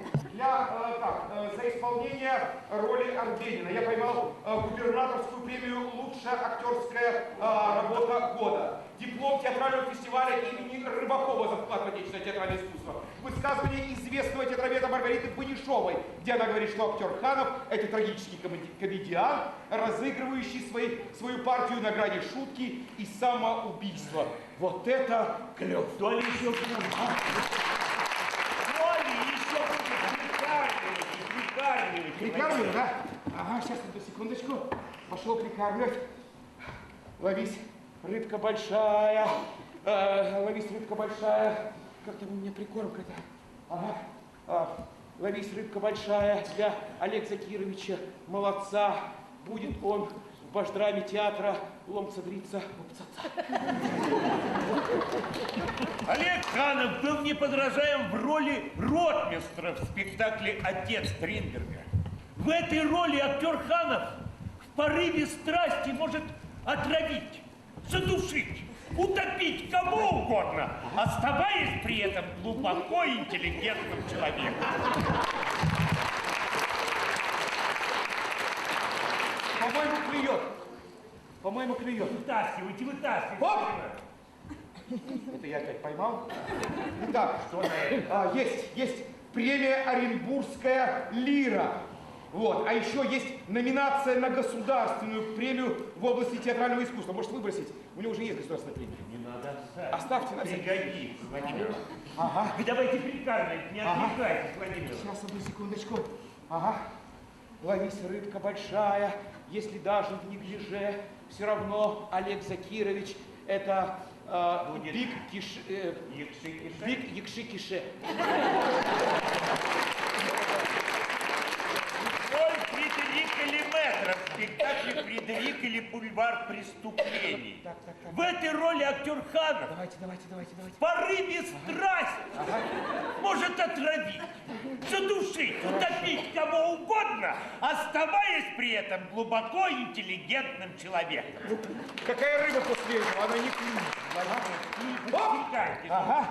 За исполнение роли Арбенина я поймал губернаторскую премию «Лучшая актерская работа года», диплом театрального фестиваля имени Рыбакова за вклад в отечественное театральное искусство, высказывание известного театроведа Маргариты Банишовой, где она говорит, что актер Ханов – это трагический комедиант, разыгрывающий свою партию на грани шутки и самоубийства. Вот это клёв! То ли еще будет, Прикармливаю, да? Ага, сейчас, одну секундочку. Пошел прикармливать. Ловись, рыбка большая. Ловись, рыбка большая. Как там у меня прикормка-то? Ага. Ловись, рыбка большая для Олега Закировича, молодца. Будет он в башдраме театра ломца дриться. Олег Ханов был неподражаем в роли ротмистра в спектакле «Отец Стринберга». В этой роли актер Ханов в порыве страсти может отравить, задушить, утопить кого угодно, оставаясь при этом глубоко интеллигентным человеком. По-моему, клюет. По-моему, клюет. Вытаскивайте, вытаскивайте. Оп! Это я опять поймал. Итак, есть премия «Оренбургская лира». Вот. А еще есть номинация на государственную премию в области театрального искусства. Может выбросить? У него уже есть государственная премия. Не надо оставьте на всякий случай. Пригодится, Владимир. Ага. Вы давайте прикармливать, не отвлекайтесь, Владимир. Сейчас, одну секундочку. Ага. Ловись, рыбка большая, если даже в неглиже, все равно Олег Закирович это Биг Якши-Кише. Фредерик Элеметра в спектакле «Фредерик или бульвар преступлений». В этой роли актер Ханов в порыве страсти может отравить, задушить, утопить кого угодно, оставаясь при этом глубоко интеллигентным человеком. Какая рыба после этого? Она не клюнет. Ага.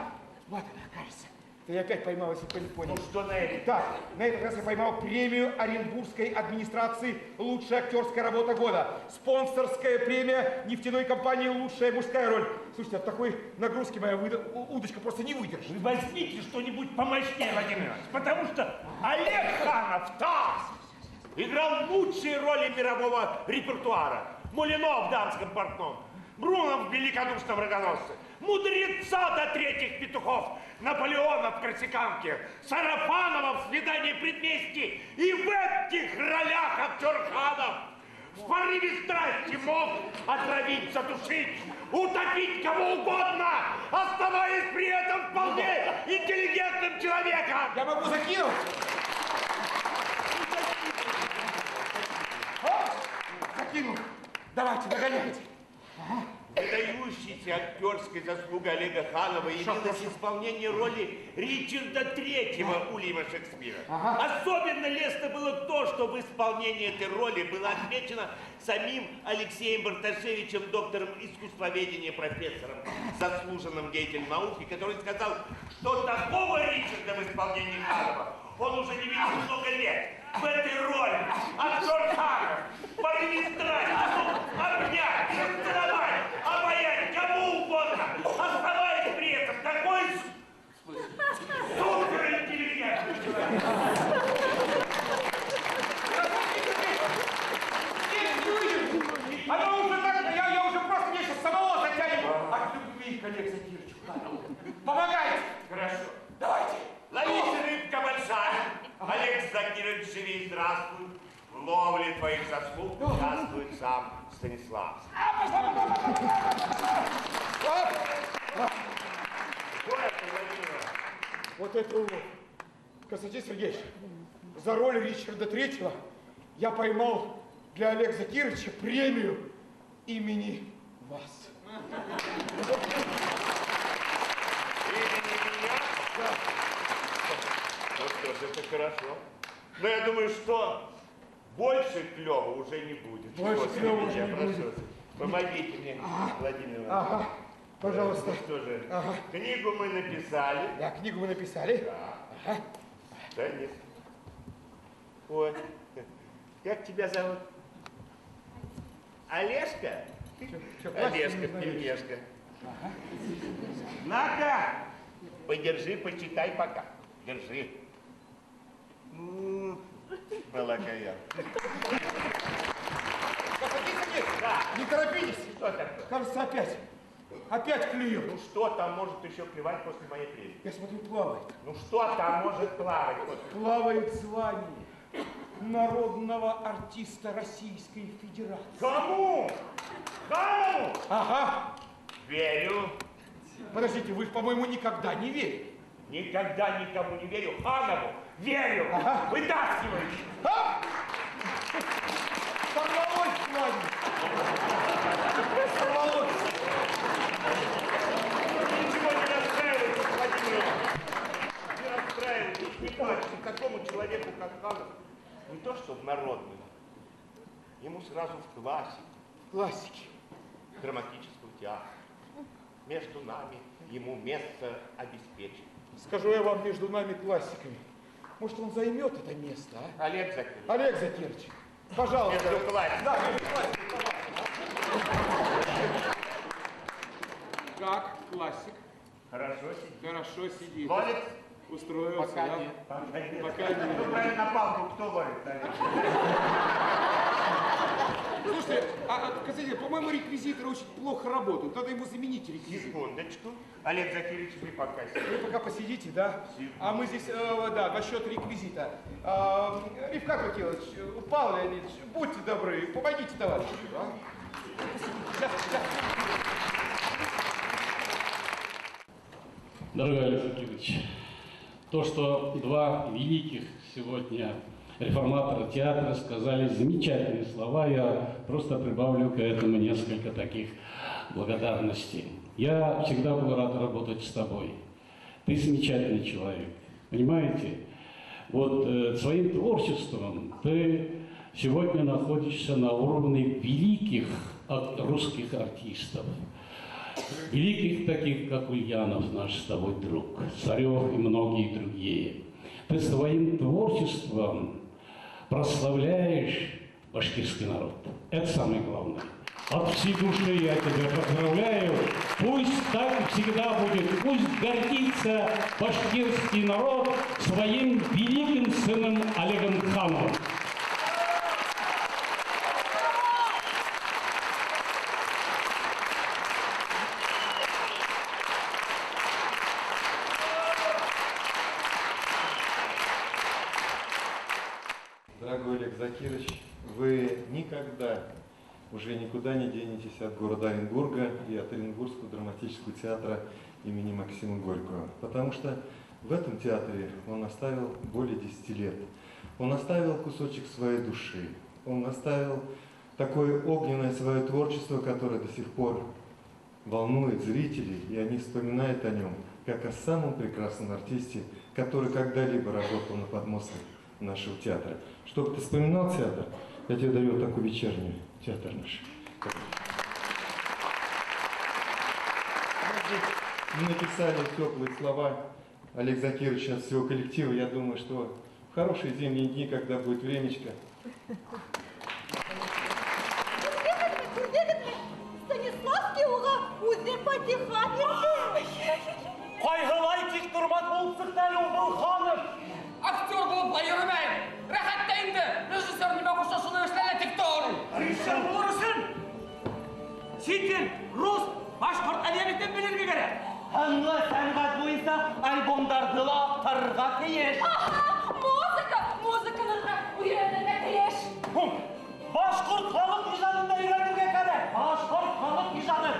Вот она, кажется. Ты опять поймал, если кто не понял. Ну что на это? Так, на этот раз я поймал премию Оренбургской администрации «Лучшая актерская работа года». Спонсорская премия нефтяной компании «Лучшая мужская роль». Слушайте, от такой нагрузки моя удочка просто не выдержит. Вы возьмите что-нибудь помощнее, Владимир Иванович, потому что Олег Ханов, да! Играл лучшие роли мирового репертуара. Мулино в дамском портном, Брунов в великодушном рогоносце, мудреца до третьих петухов, Наполеона в Корсиканке, Сарафанова в свидании предместий. И в этих ролях актер Ханов в порыве страсти мог отравить, задушить, утопить кого угодно, оставаясь при этом вполне интеллигентным человеком. Я могу закинуть? Закину. Давайте, догоняйте. Выдающейся актерской заслугой Олега Ханова явилось исполнение роли Ричарда III Уильяма Шекспира. Особенно лестно было то, что в исполнении этой роли было отмечено самим Алексеем Барташевичем, доктором искусствоведения, профессором, заслуженным деятелем науки, который сказал, что такого Ричарда в исполнении Ханова он уже не видел много лет. В этой роли актер Ханов в порыве страсти обнять, расцеловать, обаять кому угодно, оставаясь при этом такой суперинтеллигентный человек. Оно уже так, я уже просто мне сейчас самого затянет от любви к Олегу Закировичу Ханову. Помогайте! Хорошо. Давайте. Ловись, рыбка большая. Олег Закирович, живи и здравствуй. В ловле твоих заслуг участвует сам Станислав. Вот это улов. Константин Сергеевич, за роль Ричарда III я поймал для Олега Закировича премию имени вас. Имени меня? Да. Ну что ж, это хорошо. Но я думаю, что больше клёва уже не будет. Больше Господи, клёва уже я не прошу будет. вас, помогите мне, Владимир Иванович. Ага, пожалуйста. Ну что же, книгу мы написали. Да, книгу мы написали. Да. Ага. Да, нет. Ой, как тебя зовут? Олежка? Олежка, пельмешка. Ага. На-ка! Подержи, почитай пока. Держи. Балакая. Константин Сергеевич, Да. не торопитесь. Что такое? Кажется, опять клюет. Ну что там может еще клевать после моей премии? Я смотрю, плавает. Ну что там может плавать? Плавает звание народного артиста Российской Федерации. Кому? Кому? Ага. Верю. Подождите, вы, по-моему, никогда не верили. Никогда никому не верю. Ханову верю. Ага. Вытаскивайте. А? Сорвалось звание. Сорвалось. Ничего не расстраивайтесь, Владимир Иванович. Не расстраивайтесь, не плачьте. Такому человеку, как Ханов, не то что в народном, ему сразу в классику. Классики. Драматического театра. Между нами ему место обеспечено. Скажу я вам, между нами классиками. Может, он займет это место, а? Олег Закирович. Олег Закирович, пожалуйста. Между классиками. Да, между классиками, пожалуйста. Как классик? Хорошо сидит. Хорошо сидит. Ловит? Устроился, Пока да? нет. Пока нет. Ну, правильно, на палку кто ловит? Слушайте, Константин, по-моему, реквизиторы очень плохо работают. Надо ему заменить реквизит. Секундочку. Олег Закирович, вы пока сидите. Вы пока посидите, да? А мы здесь, да, насчет реквизита. Ревкат Вакилович, Павел Леонидович, будьте добры, помогите товарищу. Да? Сейчас. Дорогой Олег Закирович, то, что два великих сегодня реформатора театра сказали замечательные слова, я просто прибавлю к этому несколько таких благодарностей. Я всегда был рад работать с тобой. Ты замечательный человек, понимаете? Вот своим творчеством ты сегодня находишься на уровне великих русских артистов. Великих таких, как Ульянов, наш с тобой друг, Царев и многие другие. Ты своим творчеством прославляешь башкирский народ. Это самое главное. От всей души я тебя поздравляю. Пусть так всегда будет. Пусть гордится башкирский народ своим великим сыном Олегом Хановым. Дорогой Олег Закирович, вы никогда уже никуда не денетесь от города Оренбурга и от Оренбургского драматического театра имени Максима Горького. Потому что в этом театре он оставил более 10 лет. Он оставил кусочек своей души. Он оставил такое огненное свое творчество, которое до сих пор волнует зрителей, и они вспоминают о нем, как о самом прекрасном артисте, который когда-либо работал на подмостках нашего театра. Чтобы ты вспоминал театр, я тебе дарю вот такую вечернюю театр наш. Мы написали теплые слова Олег Закирович от всего коллектива. Я думаю, что в хорошие зимние дни, когда будет времечко, Станиславский уға үзе патиха берді. Қайғылай тек тұрмат болып сықтары ол ханым. Актер болып былай өрмейін. Рахаттайынды. Режиссер неме қошасыны өшілі тіктор. Режиссер болырсың. Сетен, рус, башқұрт әдебиеттен білерге керек. Қаңғы сәнғат бойынса альбомдарды ақтарға кейеш. Музыканың үйренуге тиеш. Башқұрт халық ижадында үйренуге керек. Башқұрт халық ижады.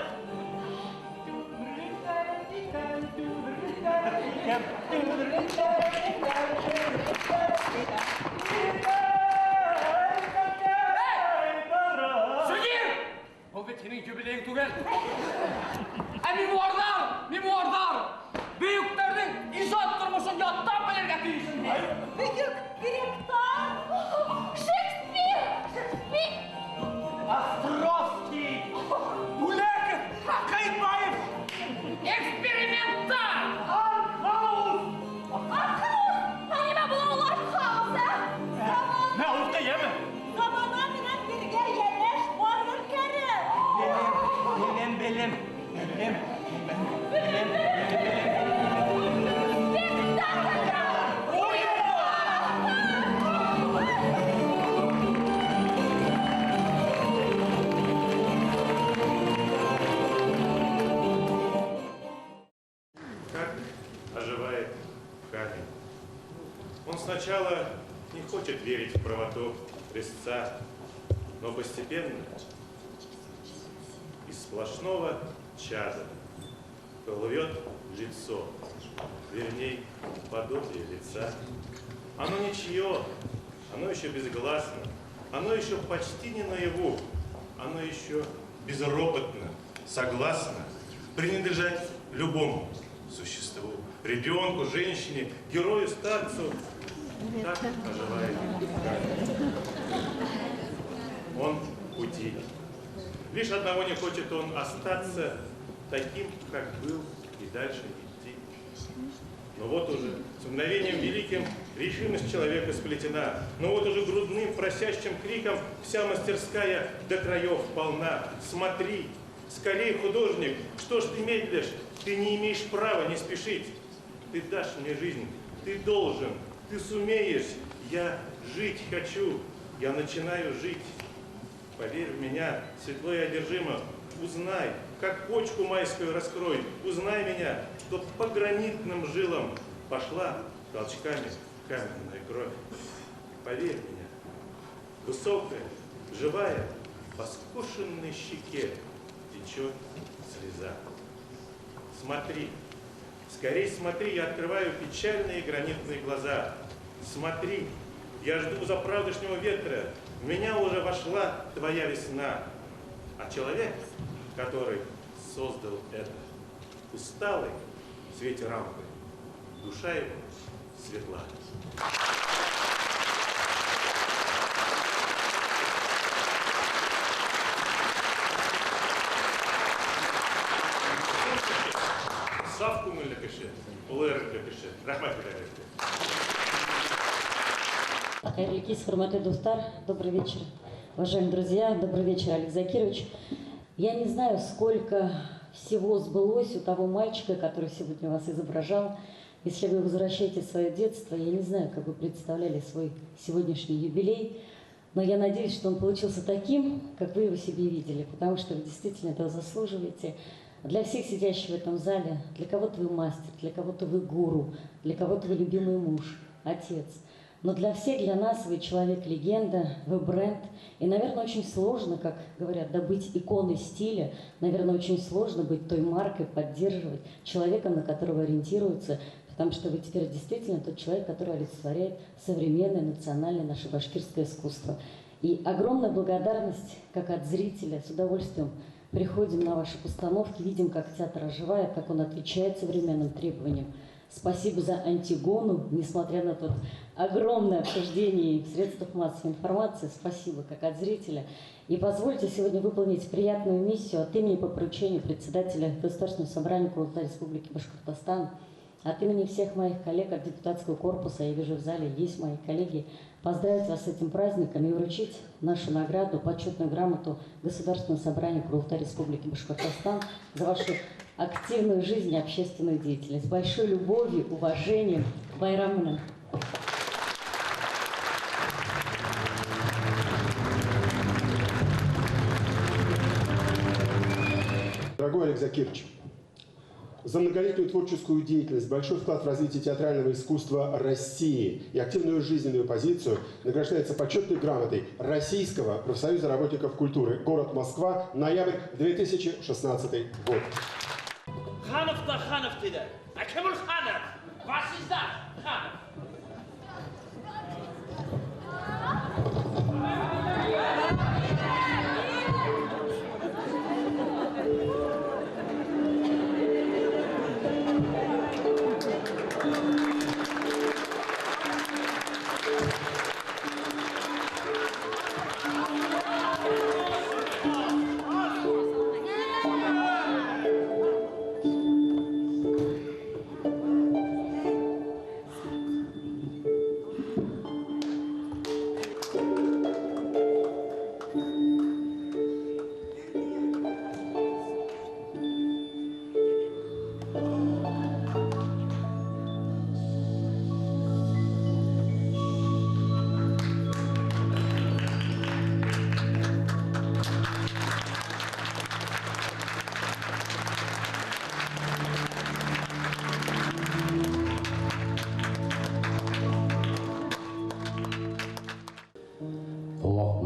Сүгер! Бұл бет сенің юбилейің түгел. Мемуардар! Бүйіктердің ижад тұрмышын яттан білерге тиісін. Бүйік директор. Шекспир. Островский. Гуляк. Кайтбаев. Экспериментар. Архаус. Неме бұл олар хаосы? Мә ұлтта емі? Замана менен бірге елеш барыр кәрі. Білем. Как оживает камень. Он сначала не хочет верить в правоту резца, но постепенно из сплошного чада плывет лицо, верней, подобие лица. Оно ничье, оно еще безгласно, оно еще почти не наяву, оно еще безропотно, согласно принадлежать любому существу, ребенку, женщине, герою, старцу. Так оживает камень. Он пути. Лишь одного не хочет он остаться таким, как был, и дальше идти. Но вот уже с мгновением великим решимость человека сплетена. Но вот уже грудным просящим криком вся мастерская до краев полна. Смотри, скорей, художник, что ж ты медлишь? Ты не имеешь права не спешить. Ты дашь мне жизнь, ты должен, ты сумеешь. Я жить хочу, я начинаю жить. Поверь в меня, светло и одержимо, узнай, как почку майскую раскрой, узнай меня, что по гранитным жилам пошла толчками каменная кровь. Поверь в меня, высокая, живая, по скошенной щеке течет слеза. Смотри, скорей смотри, я открываю печальные гранитные глаза. Смотри, я жду заправдошнего ветра, в меня уже вошла твоя весна. А человек, который создал это, усталый в свете рампы, душа его светла. Савку мы лепешет, улер лепешет, рахмат лепешет. Кайрлекис, хурматы достар, добрый вечер. Уважаемые друзья, добрый вечер, Олег Закирович. Я не знаю, сколько всего сбылось у того мальчика, который сегодня вас изображал. Если вы возвращаетесь в свое детство, я не знаю, как вы представляли свой сегодняшний юбилей, но я надеюсь, что он получился таким, как вы его себе видели, потому что вы действительно этого заслуживаете. Для всех сидящих в этом зале, для кого-то вы мастер, для кого-то вы гуру, для кого-то вы любимый муж, отец. Но для всех, для нас вы человек-легенда, вы бренд. И, наверное, очень сложно, как говорят, добыть иконы стиля. Наверное, очень сложно быть той маркой, поддерживать человека, на которого ориентируются. Потому что вы теперь действительно тот человек, который олицетворяет современное, национальное наше башкирское искусство. И огромная благодарность, как от зрителя, с удовольствием приходим на ваши постановки, видим, как театр оживает, как он отвечает современным требованиям. Спасибо за Антигону, несмотря на тот огромное обсуждение в средствах массовой информации. Спасибо, как от зрителя. И позвольте сегодня выполнить приятную миссию от имени по поручению председателя Государственного собрания Курултая Республики Башкортостан, от имени всех моих коллег от депутатского корпуса, я вижу в зале есть мои коллеги, поздравить вас с этим праздником и вручить нашу награду, почетную грамоту Государственного собрания Курултая Республики Башкортостан за вашу активную жизнь и общественную деятельность. С большой любовью, уважением. Байрамына. Дорогой Олег Закирович, за многолетнюю творческую деятельность, большой вклад в развитие театрального искусства России и активную жизненную позицию награждается почетной грамотой Российского профсоюза работников культуры. Город Москва, ноябрь 2016 год. Ханов-то Ханов dedi. Akemul Hanov. Vasizlar Hanov.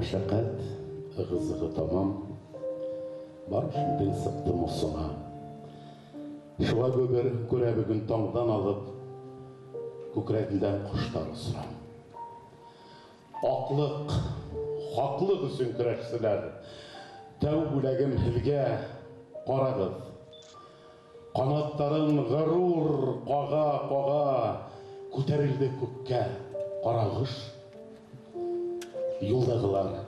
Мәшәкать, ығызығы тамам, бар үшінден сыптым ұсына. Шуға көрә бүгін таңдан алып, көкірегімден құштар ұсырам. Ақлық, хақлық үшін күрәшсілер, тәу бүләгім хілге қарағыз. Қанаттарын ғарур қаға-қаға, көтерілді көкке қарағыш. Юлдағылар,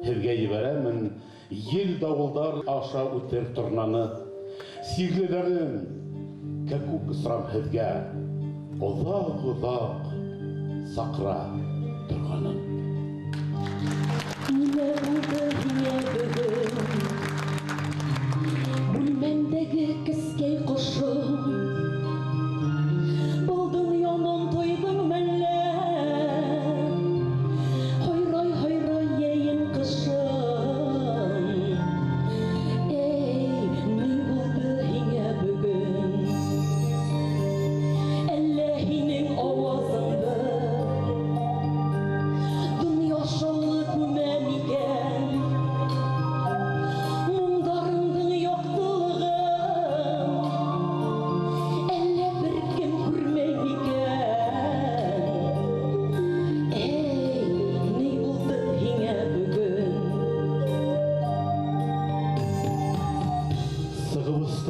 һеҙгә ебәрәмен, ел дауылдар аша үтер торнаны. Сирлеләрем, кәкүк ысрам һеҙгә, оҙаҡ-оҙаҡ саҡыра торғанын. Нимә булды һиңә бөгөн? Бүлмәңдәге кескәй ҡошом, булдың яман тойҙың мәллә?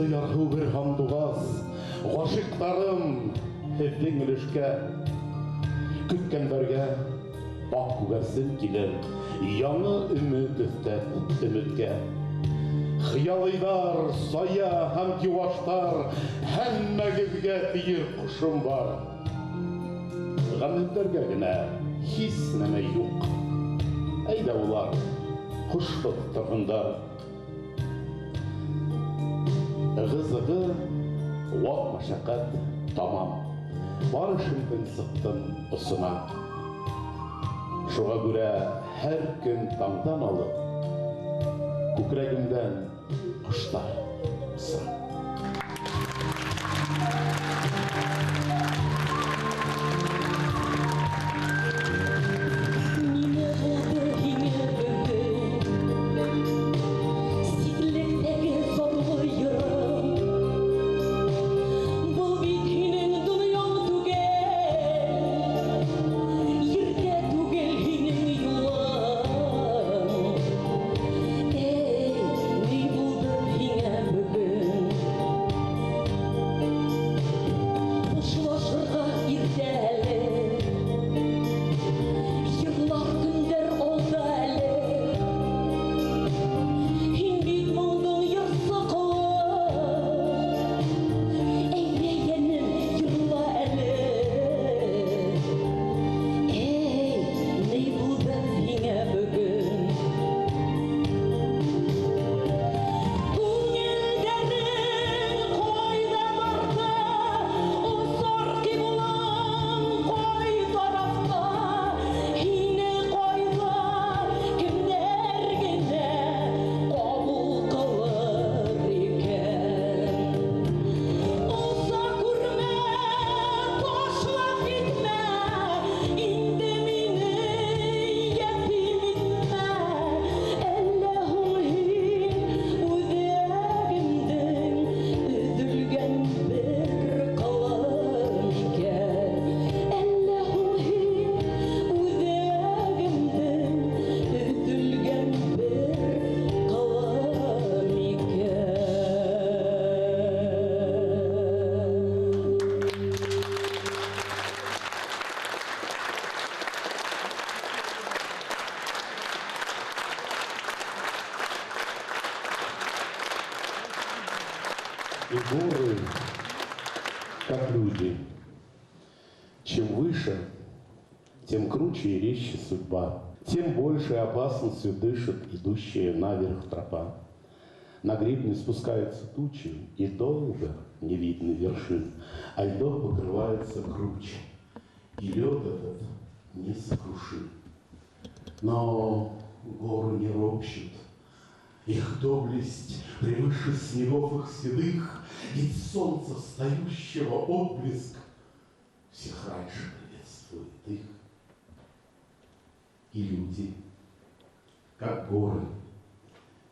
Ярһу бер һандуғас, ғашиҡтарым һеҙҙең өлөшкә. Көткәндәргә ак күгәрсен килер, яңы өмөт өҫтәп өмөткә. Хыялыйҙар, сая һәм йыуаштар, һәммәгеҙгә тиер ҡушым бар. Ғәмәлдәргә генә һис нәмә юҡ. Әйҙә улар, ҡушһыҙ торһондар. Ығызығы, ваҡ мәшәҡәт тамам. Бар эшемдең сыҡтым осона. Шуға күрә һәр көн таңдан алып, күкрәгемдән ҡоштар осрам. И горы, как люди. Чем выше, тем круче и резче судьба, тем больше опасностью дышит идущая наверх тропа. На гребне спускаются тучи, и долго не видно вершин, а льдом покрывается круче, и лед этот не сокрушим. Но горы не ропщут, их доблесть превыше снегов их седых, и солнца встающего отблеск всех раньше приветствует их. И люди, как горы,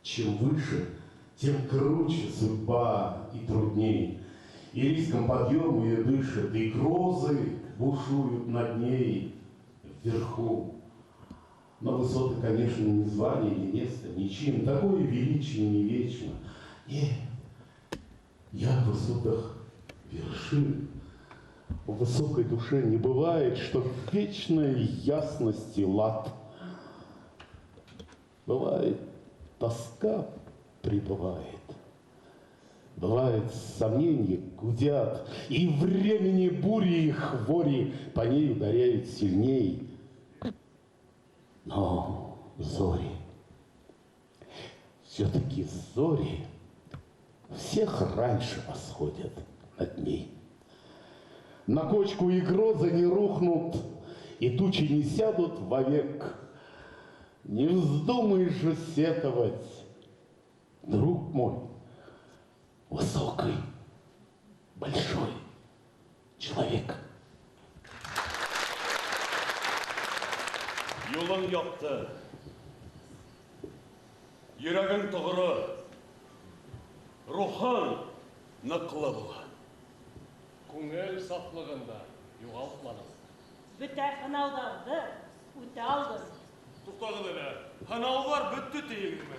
чем выше, тем круче судьба и трудней. И риском подъема ее дышат, и грозы бушуют над ней вверху. Но высоты, конечно, не звание, не место, ничем. Такое величие не вечно. Нет, я в высотах вершин. В высокой душе не бывает, что в вечной ясности лад. Бывает тоска прибывает. Бывает сомнения гудят, и времени бури и хвори по ней ударяют сильней. Но зори, все-таки зори всех раньше восходят над ней. На кочку и грозы не рухнут, и тучи не сядут вовек. Не вздумай же сетовать, друг мой, высокий, большой человек. Юлың яқты, йөрәгең тоғыры, рухың ныклы була. Күңел сафлығында юғалтмадың. Бөтә хынауларны үтә алдың. Туктагыз әле, һынаулар бетте тиегезме?